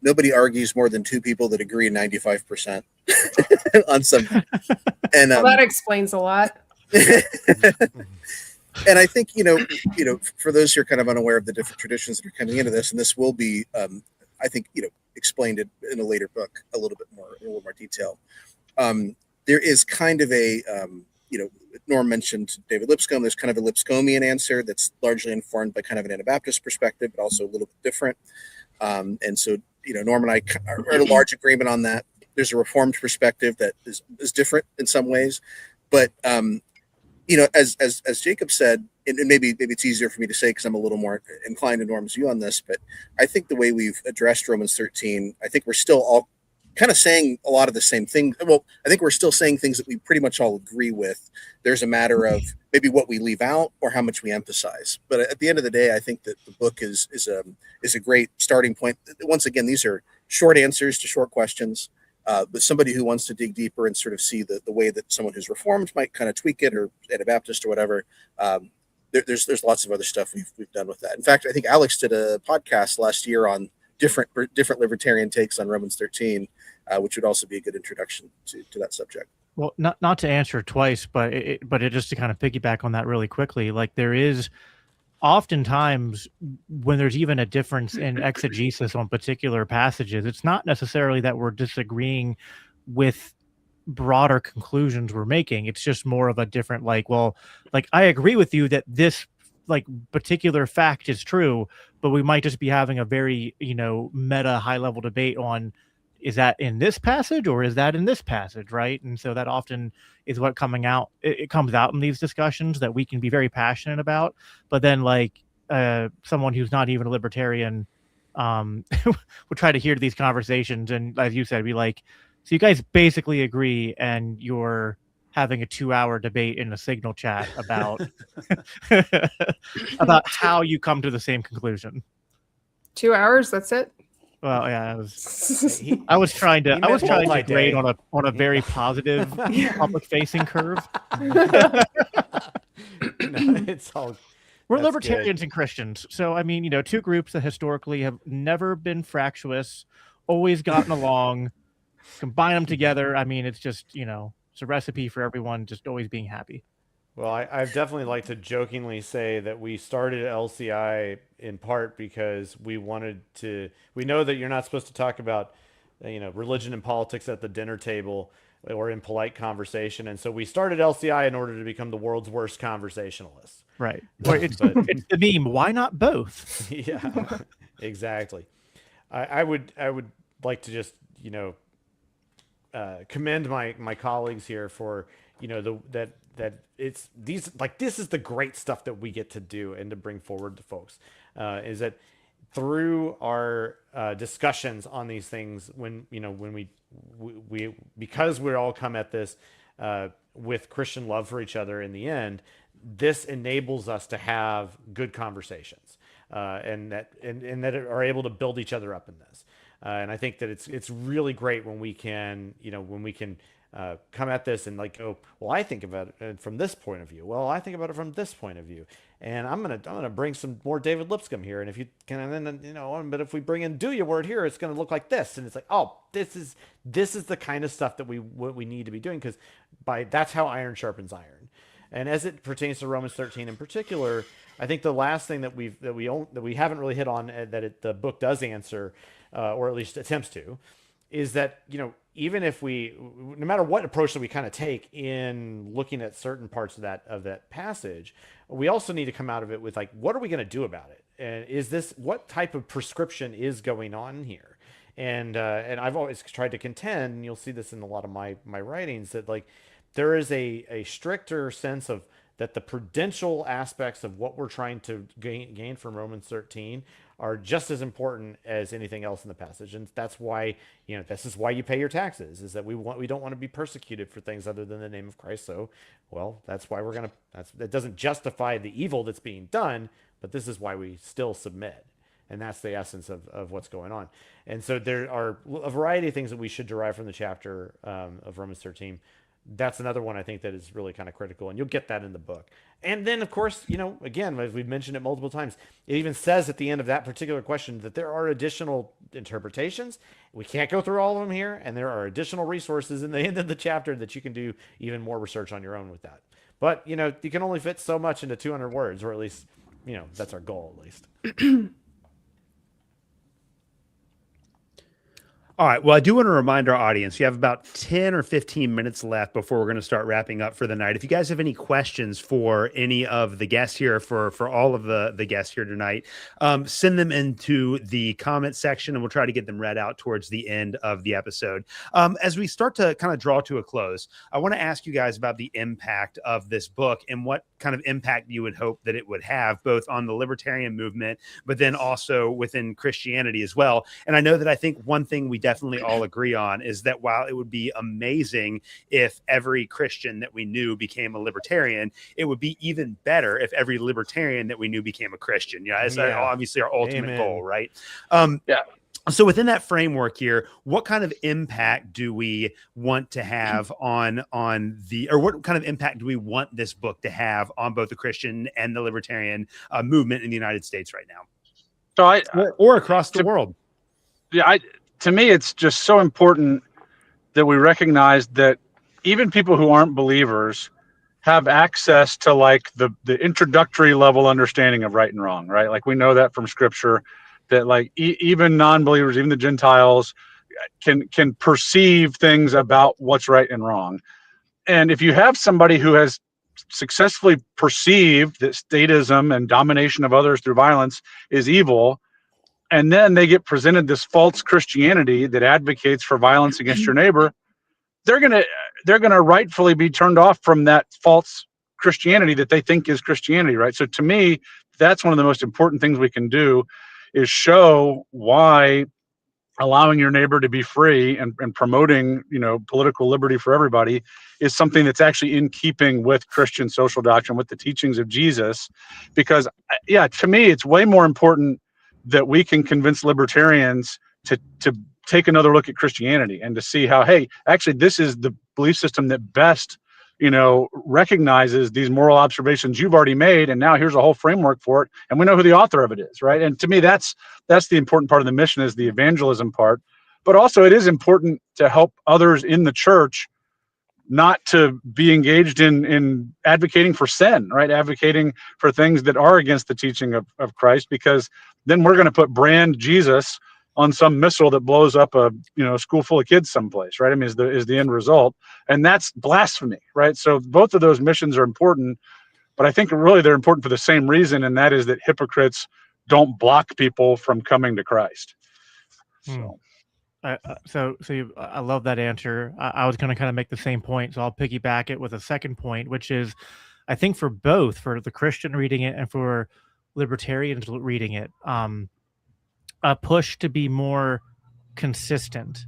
nobody argues more than two people that agree 95% on something, and well, that explains a lot. And I think for those who are kind of unaware of the different traditions that are coming into this, and this will be, I think explained in a later book in a little more detail. There is kind of a Norm mentioned David Lipscomb. There's kind of a Lipscombian answer that's largely informed by kind of an Anabaptist perspective, but also a little bit different. And so, Norm and I are in a large agreement on that. There's a Reformed perspective that is different in some ways, but as Jacob said, and maybe it's easier for me to say because I'm a little more inclined to Norm's view on this, but I think the way we've addressed Romans 13, I think we're still all kind of saying a lot of the same thing. Well, I think we're still saying things that we pretty much all agree with. There's a matter of maybe what we leave out or how much we emphasize. But at the end of the day, I think that the book is a great starting point. Once again, these are short answers to short questions. But somebody who wants to dig deeper and sort of see the way that someone who's Reformed might kind of tweak it, or Anabaptist or whatever, there's lots of other stuff we've done with that. In fact, I think Alex did a podcast last year on different libertarian takes on Romans 13, which would also be a good introduction to that subject. Well, not to answer twice, but just to kind of piggyback on that really quickly, like there is oftentimes when there's even a difference in exegesis on particular passages, it's not necessarily that we're disagreeing with broader conclusions we're making. It's just more of a different, I agree with you that this particular fact is true, but we might just be having a very, meta high level debate on, is that in this passage or is that in this passage, right? And so that often is what it comes out in these discussions that we can be very passionate about, but then someone who's not even a libertarian would try to hear these conversations, and as you said, be like, so you guys basically agree, and you're having a 2-hour debate in a Signal chat about about how you come to the same conclusion. 2 hours, that's it. Well, yeah, I was trying to grade on a very positive public-facing curve. It's all. We're libertarians and Christians, so I mean, two groups that historically have never been fractious, always gotten along. Combine them together, I mean, it's just it's a recipe for everyone just always being happy. Well, I've definitely like to jokingly say that we started LCI in part because we know that you're not supposed to talk about, religion and politics at the dinner table or in polite conversation. And so we started LCI in order to become the world's worst conversationalists. Right. It's the meme. Why not both? Yeah, exactly. I would like to just, commend my colleagues here for, that it's this is the great stuff that we get to do and to bring forward to folks, is that through our discussions on these things, when we because we're all come at this with Christian love for each other in the end, this enables us to have good conversations, and that are able to build each other up in this. And I think that it's really great when we can come at this and go, well, I think about it from this point of view. Well, I think about it from this point of view, and I'm gonna bring some more David Lipscomb here. And if you can, and then but if we bring in Do Ya Word here, it's gonna look like this. And it's like, oh, this is the kind of stuff that we need to be doing, because that's how iron sharpens iron. And as it pertains to Romans 13 in particular, I think the last thing that we haven't really hit on the book does answer, or at least attempts to, is that, even if no matter what approach that we kind of take in looking at certain parts of that passage, we also need to come out of it with like, what are we going to do about it? And what type of prescription is going on here? And I've always tried to contend, and you'll see this in a lot of my writings, that like there is a stricter sense of that the prudential aspects of what we're trying to gain from Romans 13 are just as important as anything else in the passage. And that's why, this is why you pay your taxes, is that we don't want to be persecuted for things other than the name of Christ. So, well, that's why that doesn't justify the evil that's being done, but this is why we still submit. And that's the essence of what's going on. And so there are a variety of things that we should derive from the chapter of Romans 13. That's another one I think that is really kind of critical, and you'll get that in the book. And then, of course, again, as we've mentioned it multiple times, it even says at the end of that particular question that there are additional interpretations. We can't go through all of them here, and there are additional resources in the end of the chapter that you can do even more research on your own with that. But, you can only fit so much into 200 words, or at least, that's our goal, at least. All right. Well, I do want to remind our audience, you have about 10 or 15 minutes left before we're going to start wrapping up for the night. If you guys have any questions for any of the guests here, for all of the guests here tonight, send them into the comment section and we'll try to get them read out towards the end of the episode. As we start to kind of draw to a close, I want to ask you guys about the impact of this book and what kind of impact you would hope that it would have both on the libertarian movement, but then also within Christianity as well. And I know that I think one thing we definitely all agree on is that while it would be amazing if every Christian that we knew became a libertarian, it would be even better if every libertarian that we knew became a Christian. It's obviously our ultimate goal, right? So within that framework here, what kind of impact do we want to have or what kind of impact do we want this book to have on both the Christian and the libertarian movement in the United States right now? So or across the world? Yeah, to me, it's just so important that we recognize that even people who aren't believers have access to like the introductory level understanding of right and wrong, right? Like we know that from scripture that like even non-believers, even the Gentiles can perceive things about what's right and wrong. And if you have somebody who has successfully perceived that statism and domination of others through violence is evil, and then they get presented this false Christianity that advocates for violence against your neighbor, they're gonna rightfully be turned off from that false Christianity that they think is Christianity, right? So to me, that's one of the most important things we can do is show why allowing your neighbor to be free and promoting, political liberty for everybody is something that's actually in keeping with Christian social doctrine, with the teachings of Jesus. Because to me, it's way more important that we can convince libertarians to take another look at Christianity and to see how, hey, actually, this is the belief system that best, recognizes these moral observations you've already made. And now here's a whole framework for it. And we know who the author of it is, right? And to me, that's the important part of the mission, is the evangelism part. But also it is important to help others in the church not to be engaged in advocating for sin, right? Advocating for things that are against the teaching of Christ, because then we're going to put brand Jesus on some missile that blows up a school full of kids someplace, right? I mean, is the end result, and that's blasphemy, right? So both of those missions are important, but I think really they're important for the same reason, and that is that hypocrites don't block people from coming to Christ. So. I love that answer. I was going to kind of make the same point, so I'll piggyback it with a second point, which is, I think for both, for the Christian reading it and for libertarians reading it, a push to be more consistent,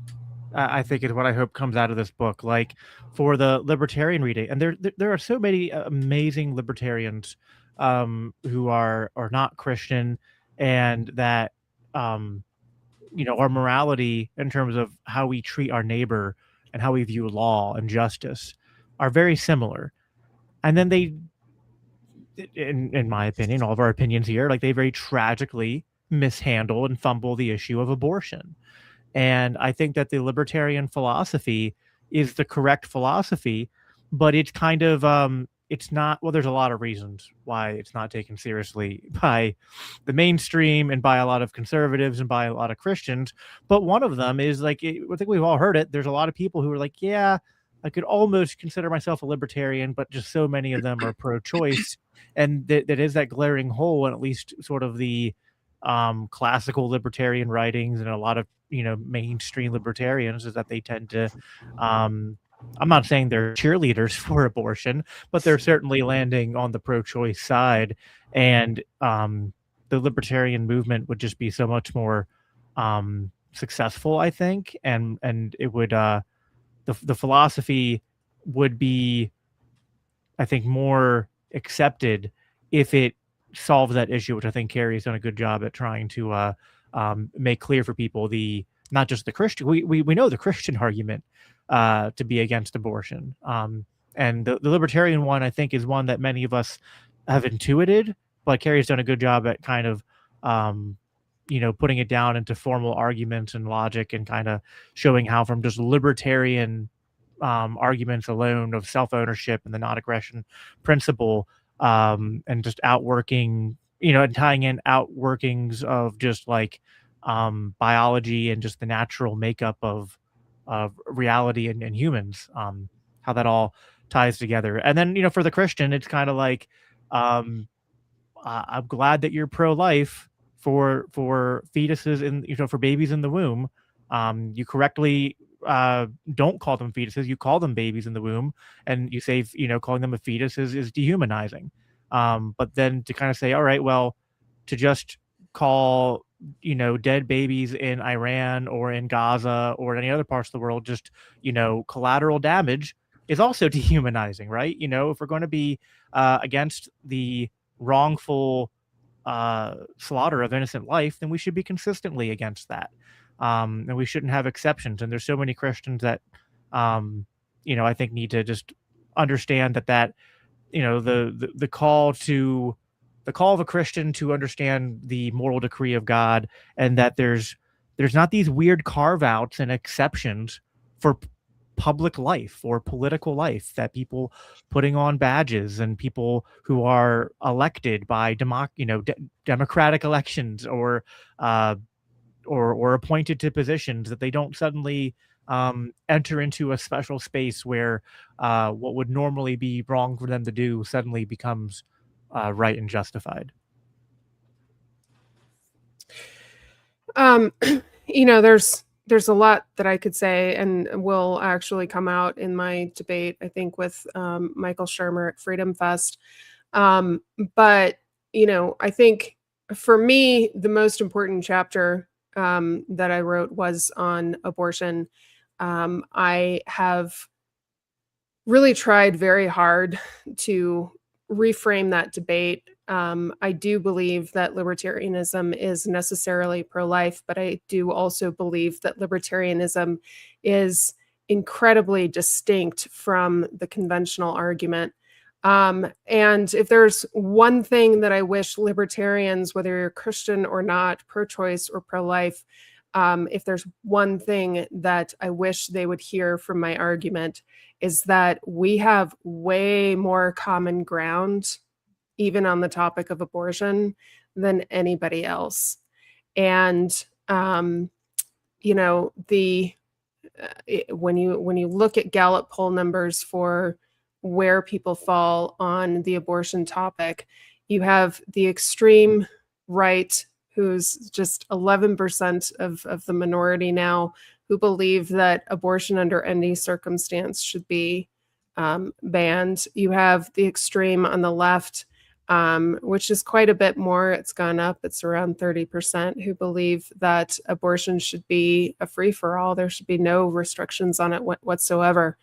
I think, is what I hope comes out of this book. Like for the libertarian reading, and there are so many amazing libertarians who are not Christian, and that our morality in terms of how we treat our neighbor and how we view law and justice are very similar. And then they, in my opinion, all of our opinions here, like they very tragically mishandle and fumble the issue of abortion. And I think that the libertarian philosophy is the correct philosophy, but it's kind of it's not, well, there's a lot of reasons why it's not taken seriously by the mainstream and by a lot of conservatives and by a lot of Christians. But one of them is like, I think we've all heard it. There's a lot of people who are like, yeah, I could almost consider myself a libertarian, but just so many of them are pro-choice. And that is that glaring hole in at least sort of the classical libertarian writings and a lot of, mainstream libertarians, is that they tend to, I'm not saying they're cheerleaders for abortion, but they're certainly landing on the pro-choice side. And the libertarian movement would just be so much more successful, I think. And it would, the philosophy would be, I think, more accepted if it solves that issue, which I think Kerry's done a good job at trying to make clear for people, not just the Christian, we know the Christian argument to be against abortion. And the libertarian one, I think, is one that many of us have intuited, but Kerry's done a good job at kind of, putting it down into formal arguments and logic, and kind of showing how from just libertarian arguments alone of self-ownership and the non-aggression principle, and just outworking, and tying in outworkings of just like biology and just the natural makeup of reality and humans, how that all ties together. And then, for the Christian, it's kind of like, I'm glad that you're pro-life for fetuses for babies in the womb. You correctly don't call them fetuses, you call them babies in the womb, and you say, calling them a fetus is dehumanizing. But then to kind of say, all right, well, to just call dead babies in Iran or in Gaza or any other parts of the world just collateral damage is also dehumanizing, right? If we're going to be against the wrongful slaughter of innocent life, then we should be consistently against that, and we shouldn't have exceptions. And there's so many Christians that I think need to just understand that the call of a Christian to understand the moral decree of God, and that there's not these weird carve-outs and exceptions for public life or political life, that people putting on badges and people who are elected by democratic elections or appointed to positions, that they don't suddenly enter into a special space where what would normally be wrong for them to do suddenly becomes right and justified. There's a lot that I could say, and will actually come out in my debate, I think, with Michael Shermer at Freedom Fest. But I think for me, the most important chapter that I wrote was on abortion. I have really tried very hard to reframe that debate. I do believe that libertarianism is necessarily pro-life, but I do also believe that libertarianism is incredibly distinct from the conventional argument. And if there's one thing that I wish libertarians, whether you're Christian or not, pro-choice or pro-life, if there's one thing that I wish they would hear from my argument, is that we have way more common ground, even on the topic of abortion, than anybody else. And when you look at Gallup poll numbers for where people fall on the abortion topic, you have the extreme right, who's just 11% of the minority now, who believe that abortion under any circumstance should be banned. You have the extreme on the left, which is quite a bit more. It's gone up. It's around 30% who believe that abortion should be a free-for-all. There should be no restrictions on it whatsoever.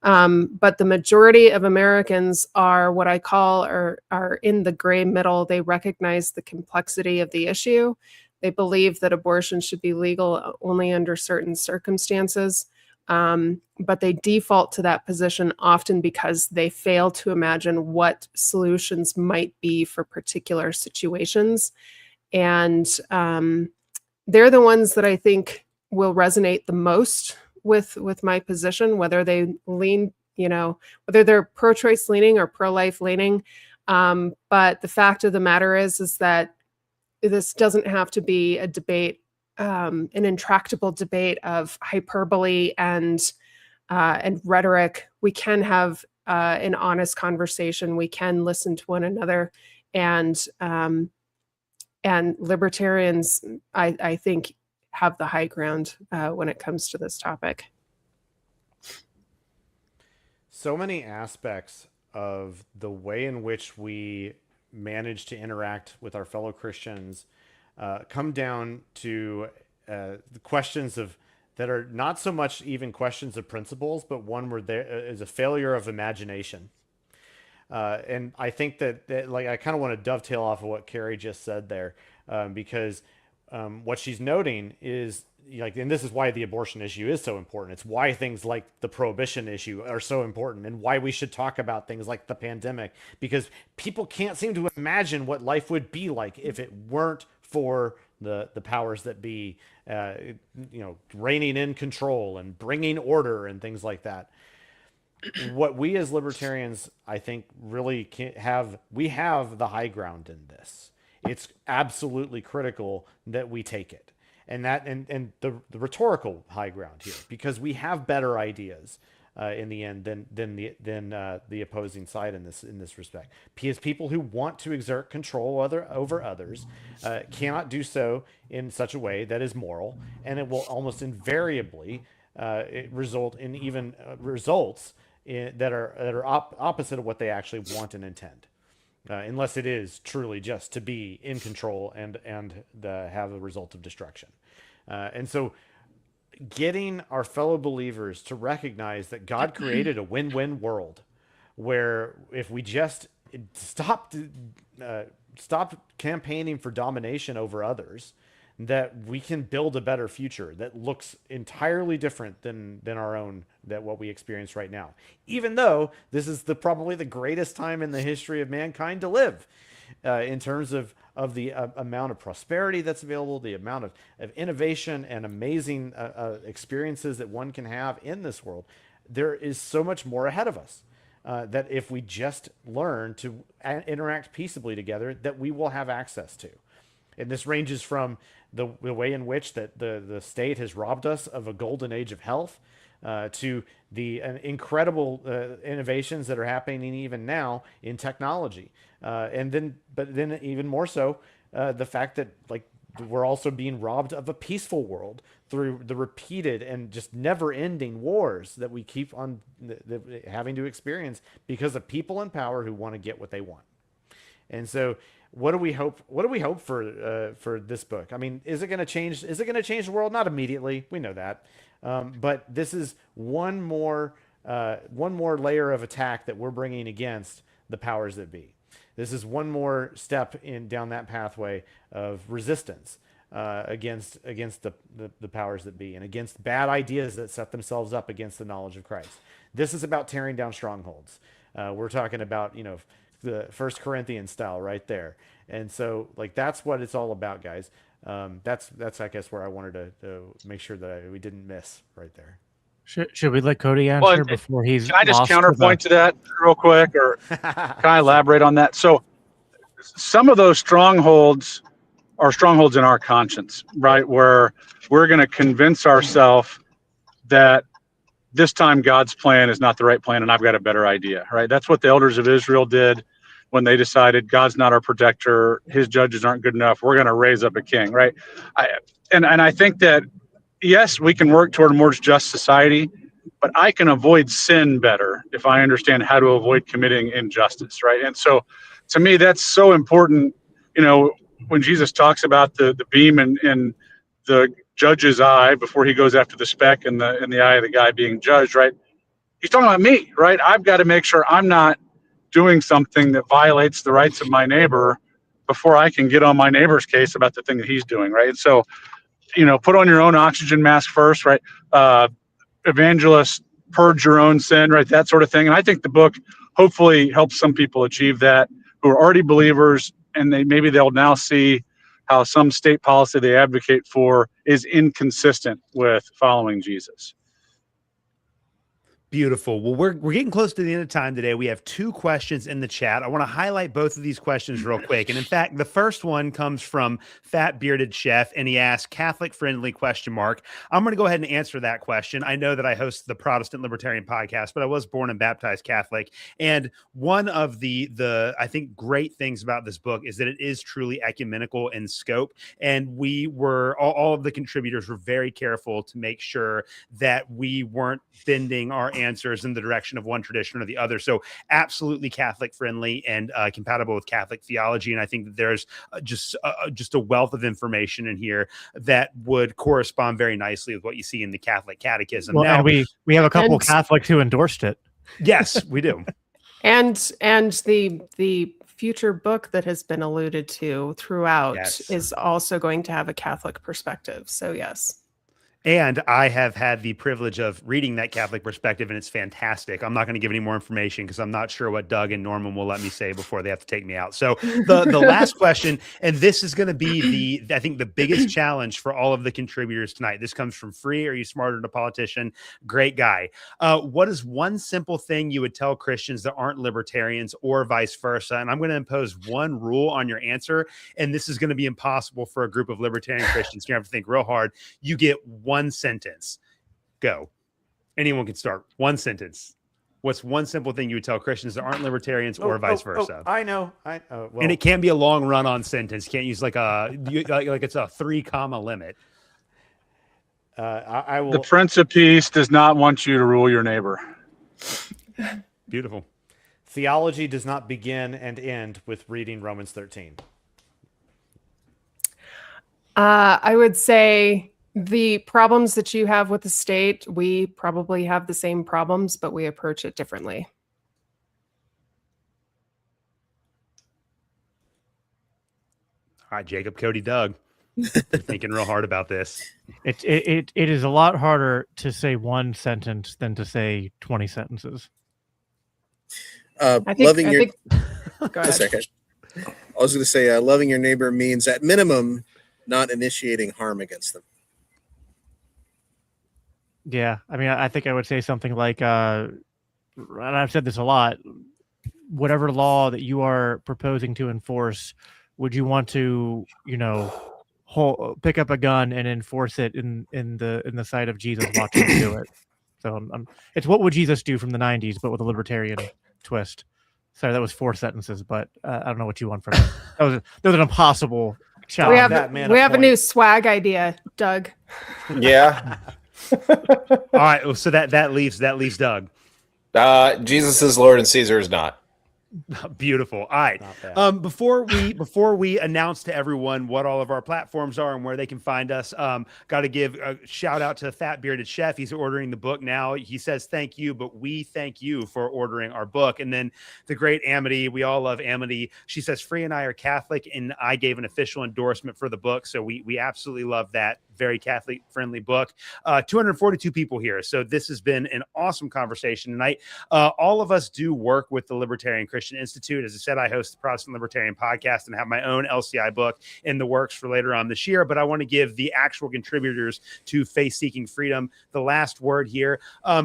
But the majority of Americans are what I call are in the gray middle. They recognize the complexity of the issue. They believe that abortion should be legal only under certain circumstances. But they default to that position often because they fail to imagine what solutions might be for particular situations. And they're the ones that I think will resonate the most with my position, whether they lean whether they're pro-choice leaning or pro-life leaning. But the fact of the matter is that this doesn't have to be a debate, an intractable debate of hyperbole and rhetoric. We can have an honest conversation. We can listen to one another, and libertarians, I think, have the high ground when it comes to this topic. So many aspects of the way in which we manage to interact with our fellow Christians come down to the questions that are not so much even questions of principles, but one where there is a failure of imagination. And I think that I kind of want to dovetail off of what Kerry just said there, because what she's noting is, and this is why the abortion issue is so important. It's why things like the prohibition issue are so important, and why we should talk about things like the pandemic, because people can't seem to imagine what life would be like if it weren't for the powers that be, reigning in control and bringing order and things like that. What we as libertarians, I think, really we have the high ground in this. It's absolutely critical that we take it. And the rhetorical high ground here, because we have better ideas in the end than the opposing side in this respect. Because people who want to exert control over others cannot do so in such a way that is moral, and it will almost invariably result in even results that are opposite of what they actually want and intend. Unless it is truly just to be in control and have a result of destruction. And so getting our fellow believers to recognize that God created a win-win world where if we just stopped campaigning for domination over others, that we can build a better future that looks entirely different than our own, that what we experience right now, even though this is probably the greatest time in the history of mankind to live, in terms of the amount of prosperity that's available, the amount of innovation and amazing experiences that one can have in this world. There is so much more ahead of us, that if we just learn to interact peaceably together, that we will have access to. And this ranges from the way in which that the state has robbed us of a golden age of health, to the incredible innovations that are happening even now in technology, but then even more so, the fact that we're also being robbed of a peaceful world through the repeated and just never-ending wars that we keep on having to experience because of people in power who want to get what they want. And so, what do we hope for this book? I mean, is it going to change the world? Not immediately. We know that. But this is one more layer of attack that we're bringing against the powers that be. This is one more step down that pathway of resistance against the powers that be, and against bad ideas that set themselves up against the knowledge of Christ. This is about tearing down strongholds. We're talking about, the 1 Corinthians style right there. And so that's what it's all about, guys. That's I guess where I wanted to make sure that we didn't miss right there. Should we let Cody answer before he's Can I just counterpoint to that real quick, or can I elaborate on that? So some of those strongholds are strongholds in our conscience, right? Where we're going to convince ourselves that this time God's plan is not the right plan and I've got a better idea, right? That's what the elders of Israel did when they decided God's not our protector, his judges aren't good enough, we're going to raise up a king, right? I think that, yes, we can work toward a more just society, but I can avoid sin better if I understand how to avoid committing injustice, right? And so to me, that's so important. When Jesus talks about the beam in the judge's eye before he goes after the speck in the eye of the guy being judged, right? He's talking about me, right? I've got to make sure I'm not doing something that violates the rights of my neighbor before I can get on my neighbor's case about the thing that he's doing, right? And so, put on your own oxygen mask first, right? Evangelists, purge your own sin, right? That sort of thing. And I think the book hopefully helps some people achieve that who are already believers, and maybe they'll now see how some state policy they advocate for is inconsistent with following Jesus. Beautiful. Well, we're getting close to the end of time today. We have 2 questions in the chat. I want to highlight both of these questions real quick. And in fact, the first one comes from Fat Bearded Chef, and he asked Catholic friendly ? I'm going to go ahead and answer that question. I know that I host the Protestant Libertarian podcast, but I was born and baptized Catholic. And one of the I think great things about this book is that it is truly ecumenical in scope. And we were all of the contributors were very careful to make sure that we weren't bending our answers in the direction of one tradition or the other. So absolutely Catholic friendly and compatible with Catholic theology. And I think that there's just a wealth of information in here that would correspond very nicely with what you see in the Catholic Catechism. Well, now, and we have a couple Catholics who endorsed it. Yes, we do. And the future book that has been alluded to throughout is also going to have a Catholic perspective. So yes. And I have had the privilege of reading that Catholic perspective, and it's fantastic. I'm not going to give any more information because I'm not sure what Doug and Norman will let me say before they have to take me out. So the last question, and this is going to be I think the biggest challenge for all of the contributors tonight. This comes from Free. Are you smarter than a politician? Great guy. What is one simple thing you would tell Christians that aren't libertarians or vice versa? And I'm going to impose one rule on your answer, and this is going to be impossible for a group of libertarian Christians. You have to think real hard. You get one sentence. Go. Anyone can start. One sentence. What's one simple thing you would tell Christians that aren't libertarians or vice versa? I know. Well, and it can't be a long run-on sentence. You can't use like it's a 3 comma limit. I will. The Prince of Peace does not want you to rule your neighbor. Beautiful. Theology does not begin and end with reading Romans 13. I would say the problems that you have with the state, we probably have the same problems, but we approach it differently. All right, Jacob, Cody, Doug. You're thinking real hard about this. It is a lot harder to say one sentence than to say 20 sentences. Go ahead. A second. I was going to say loving your neighbor means at minimum not initiating harm against them. Yeah, I mean, I think I would say something like, and I've said this a lot, whatever law that you are proposing to enforce, would you want to, pick up a gun and enforce it in the sight of Jesus watching you do it? So it's what would Jesus do from the 90s, but with a libertarian twist. Sorry, that was 4 sentences, but I don't know what you want from it. That was an impossible challenge. We have a new swag idea, Doug. Yeah. All right, so that leaves Doug. Jesus is Lord and Caesar is not. Beautiful. All right. Before we announce to everyone what all of our platforms are and where they can find us, got to give a shout out to Fat Bearded Chef. He's ordering the book now. He says thank you, but we thank you for ordering our book. And then the great Amity, we all love Amity. She says Free and I are Catholic, and I gave an official endorsement for the book, so we absolutely love that. Very Catholic friendly book. 242 people here. So this has been an awesome conversation tonight. All of us do work with the Libertarian Christian Institute. As I said, I host the Protestant Libertarian podcast and have my own LCI book in the works for later on this year. But I want to give the actual contributors to Faith Seeking Freedom the last word here.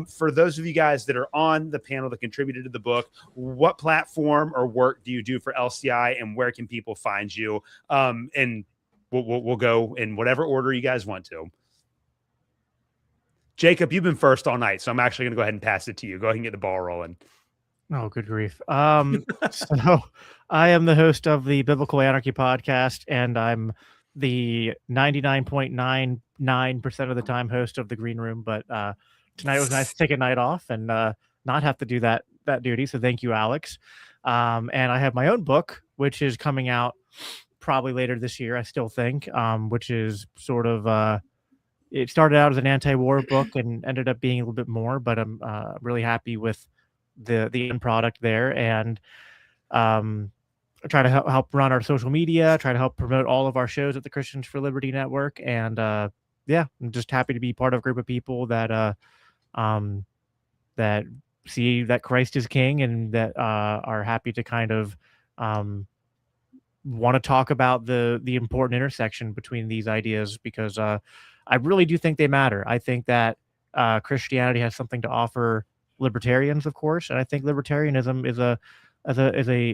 For those of you guys that are on the panel that contributed to the book, what platform or work do you do for LCI, and where can people find you? And We'll go in whatever order you guys want to. Jacob, you've been first all night, so I'm actually going to go ahead and pass it to you. Go ahead and get the ball rolling. Oh, good grief. So I am the host of the Biblical Anarchy podcast, and I'm the 99.99% of the time host of the Green Room. But tonight was nice to take a night off and not have to do that duty. So thank you, Alex. And I have my own book, which is coming out probably later this year, I still think, which is sort of, it started out as an anti-war book and ended up being a little bit more, but I'm really happy with the end product there. And I try to help run our social media, try to help promote all of our shows at the Christians for Liberty Network. And I'm just happy to be part of a group of people that that see that Christ is King, and that are happy to kind of want to talk about the important intersection between these ideas, because I really do think they matter. I think that Christianity has something to offer libertarians, of course, and I think libertarianism is a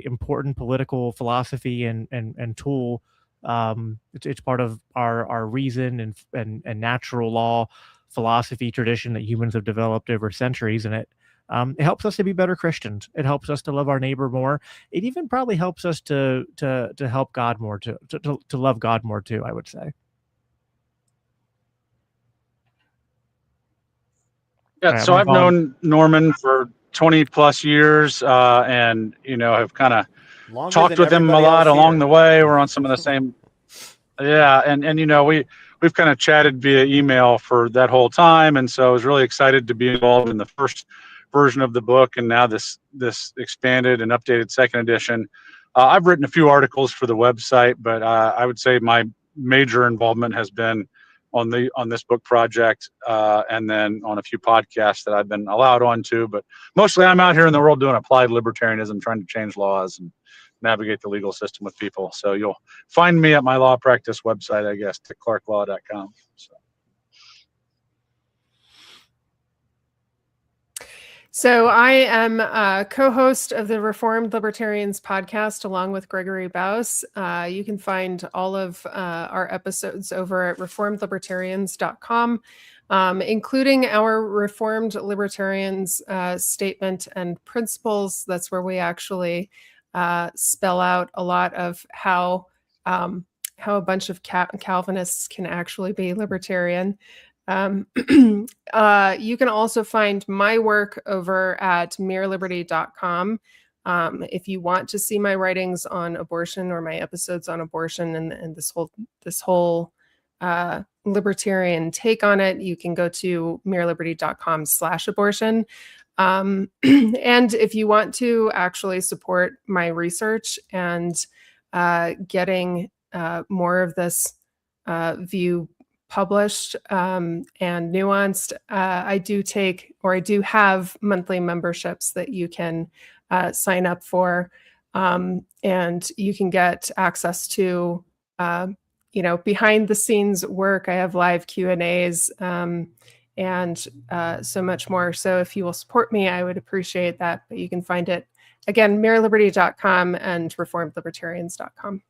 important political philosophy and tool. It's part of our reason and natural law philosophy tradition that humans have developed over centuries, and it helps us to be better Christians. It helps us to love our neighbor more. It even probably helps us to help God more, to love God more too, I would say. Yeah, right, so I've known Norman for 20 plus years, and have kind of talked with him a lot along the way. We're on some of the same. Yeah, and we've kind of chatted via email for that whole time, and so I was really excited to be involved in the first version of the book, and now this expanded and updated second edition. I've written a few articles for the website, but I would say my major involvement has been on this book project, and then on a few podcasts that I've been allowed onto. But mostly, I'm out here in the world doing applied libertarianism, trying to change laws and navigate the legal system with people. So you'll find me at my law practice website, I guess, clarklaw.com. So I am a co-host of the Reformed Libertarians podcast along with Gregory Baus. You can find all of our episodes over at reformedlibertarians.com, including our Reformed Libertarians statement and principles. That's where we actually spell out a lot of how a bunch of Calvinists can actually be libertarian. You can also find my work over at mereliberty.com. If you want to see my writings on abortion or my episodes on abortion and this whole libertarian take on it, you can go to mereliberty.com/abortion. And if you want to actually support my research and getting more of this view published and nuanced, I do have monthly memberships that you can sign up for, and you can get access to behind the scenes work. I have live Q&As and so much more. So if you will support me, I would appreciate that. But you can find it again, mereliberty.com and reformedlibertarians.com.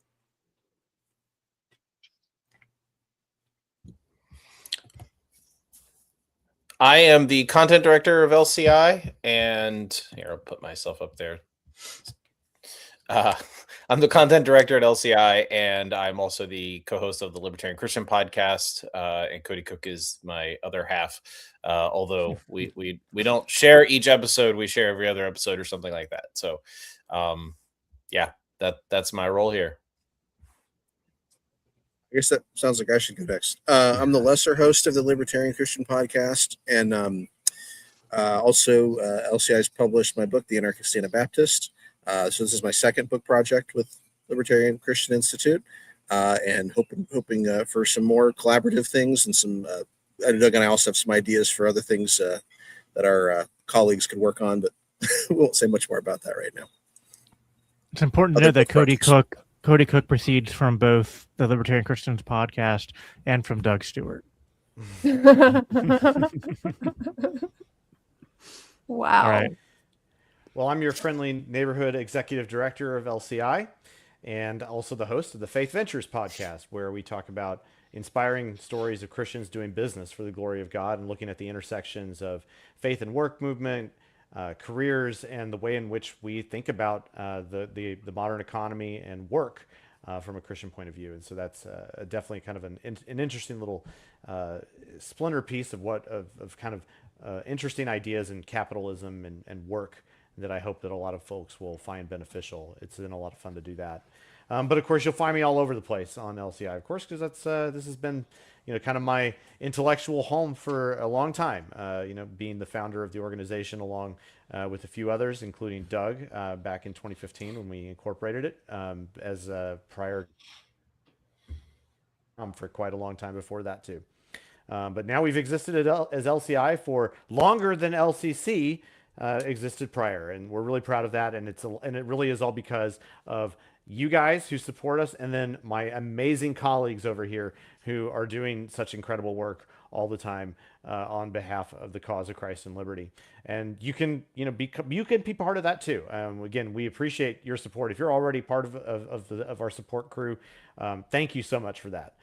I am the content director of LCI, and here, I'll put myself up there. I'm the content director at LCI, and I'm also the co-host of the Libertarian Christian podcast, and Cody Cook is my other half. Although we don't share each episode, we share every other episode or something like that. So, yeah, that's my role here. I guess that sounds like I should go next. I'm the lesser host of the Libertarian Christian podcast, and also LCI has published my book, The Anarchist Anabaptist. So this is my second book project with Libertarian Christian Institute, and hoping for some more collaborative things and some. Doug and I also have some ideas for other things that our colleagues could work on, but we won't say much more about that right now. It's important to know that Cody Cook proceeds from both the Libertarian Christians podcast and from Doug Stewart. Wow. All right. Well, I'm your friendly neighborhood executive director of LCI and also the host of the Faith Ventures podcast, where we talk about inspiring stories of Christians doing business for the glory of God and looking at the intersections of faith and work movement, careers, and the way in which we think about the modern economy and work from a Christian point of view. And so that's definitely kind of an interesting little splinter piece of interesting ideas in capitalism and work that I hope that a lot of folks will find beneficial. It's been a lot of fun to do that. But of course, you'll find me all over the place on LCI, of course, because this has been, kind of my intellectual home for a long time. Being the founder of the organization along with a few others, including Doug, back in 2015 when we incorporated it as prior for quite a long time before that too. But now we've existed as LCI for longer than LCC existed prior, and we're really proud of that. And it really is all because of you guys who support us, and then my amazing colleagues over here who are doing such incredible work all the time on behalf of the cause of Christ and liberty. And you can, you can be part of that too. Again, we appreciate your support. If you're already part of our support crew, thank you so much for that.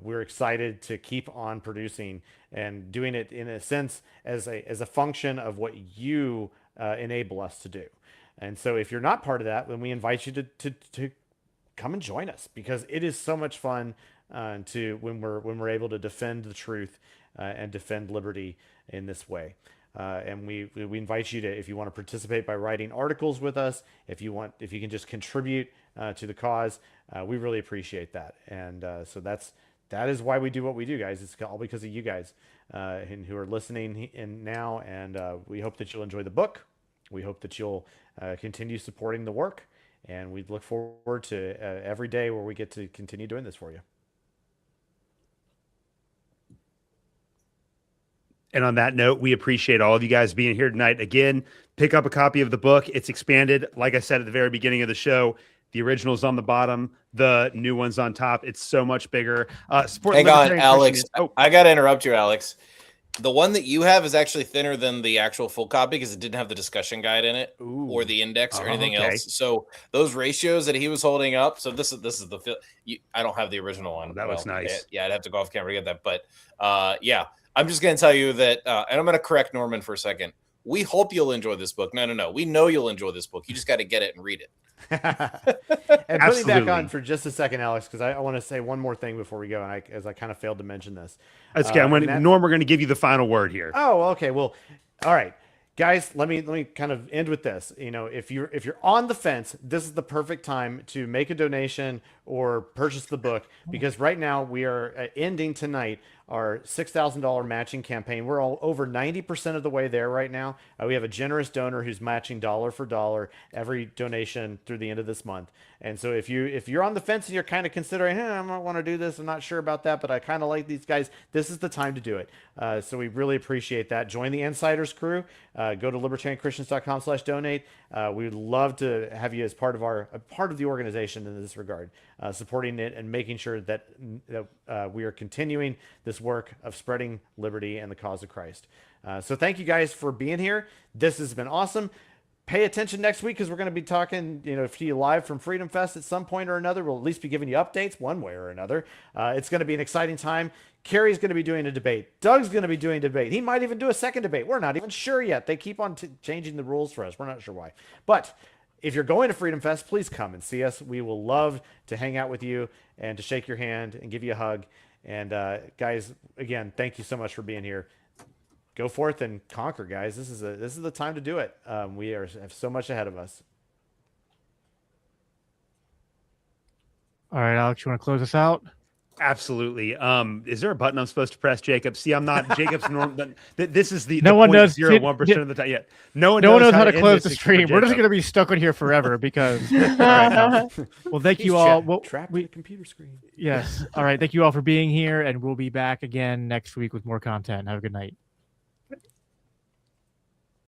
We're excited to keep on producing and doing it in a sense as a function of what you enable us to do. And so if you're not part of that, then we invite you to come and join us, because it is so much fun when we're able to defend the truth and defend liberty in this way. And we invite you to, if you want to participate by writing articles with us, if you can just contribute to the cause, we really appreciate that. And so that is why we do what we do, guys. It's all because of you guys and who are listening in now. And we hope that you'll enjoy the book. We hope that you'll continue supporting the work. And we look forward to every day where we get to continue doing this for you. And on that note, we appreciate all of you guys being here tonight. Again, pick up a copy of the book. It's expanded. Like I said at the very beginning of the show, the original's on the bottom, the new one's on top. It's so much bigger. Hang on, Alex. I got to interrupt you, Alex. The one that you have is actually thinner than the actual full copy because it didn't have the discussion guide in it or the index or anything else. So those ratios that he was holding up. So this is the I don't have the original one. That was nice. Yeah, I'd have to go off camera to get that. But yeah, I'm just going to tell you that, and I'm going to correct Norman for a second. We hope you'll enjoy this book. No. We know you'll enjoy this book. You just got to get it and read it. And put me back on for just a second, Alex, because I want to say one more thing before we go, and as I kind of failed to mention this. That's okay. Norm, we're going to give you the final word here. Oh, okay. Well, all right, guys. Let me kind of end with this. If you're on the fence, this is the perfect time to make a donation or purchase the book, because right now we are ending tonight our $6,000 matching campaign. We're all over 90% of the way there right now. We have a generous donor who's matching dollar for dollar every donation through the end of this month. And so if you're on the fence and you're kind of considering, I don't want to do this, I'm not sure about that, but I kind of like these guys, this is the time to do it. So we really appreciate that. Join the Insiders crew. Go to libertarianchristians.com/donate. We would love to have you as part of the organization in this regard, supporting it and making sure that we are continuing this work of spreading liberty and the cause of Christ. So thank you guys for being here. This has been awesome. Pay attention next week, because we're going to be talking, to you live from Freedom Fest at some point or another. We'll at least be giving you updates one way or another. It's going to be an exciting time. Kerry's going to be doing a debate. Doug's going to be doing a debate. He might even do a second debate. We're not even sure yet. They keep on changing the rules for us. We're not sure why. But if you're going to Freedom Fest, please come and see us. We will love to hang out with you and to shake your hand and give you a hug. And guys, again, thank you so much for being here. Go forth and conquer, guys. This is the time to do it. We have so much ahead of us. All right, Alex, you want to close us out? Absolutely. Is there a button I'm supposed to press, Jacob? See, I'm not Jacob's norm. This is the no one knows 0.01% of the time yet. No one knows how to close the stream. We're just going to be stuck on here forever because. All right, well, thank you all. Trapped in the computer screen. Yes. All right. Thank you all for being here, and we'll be back again next week with more content. Have a good night.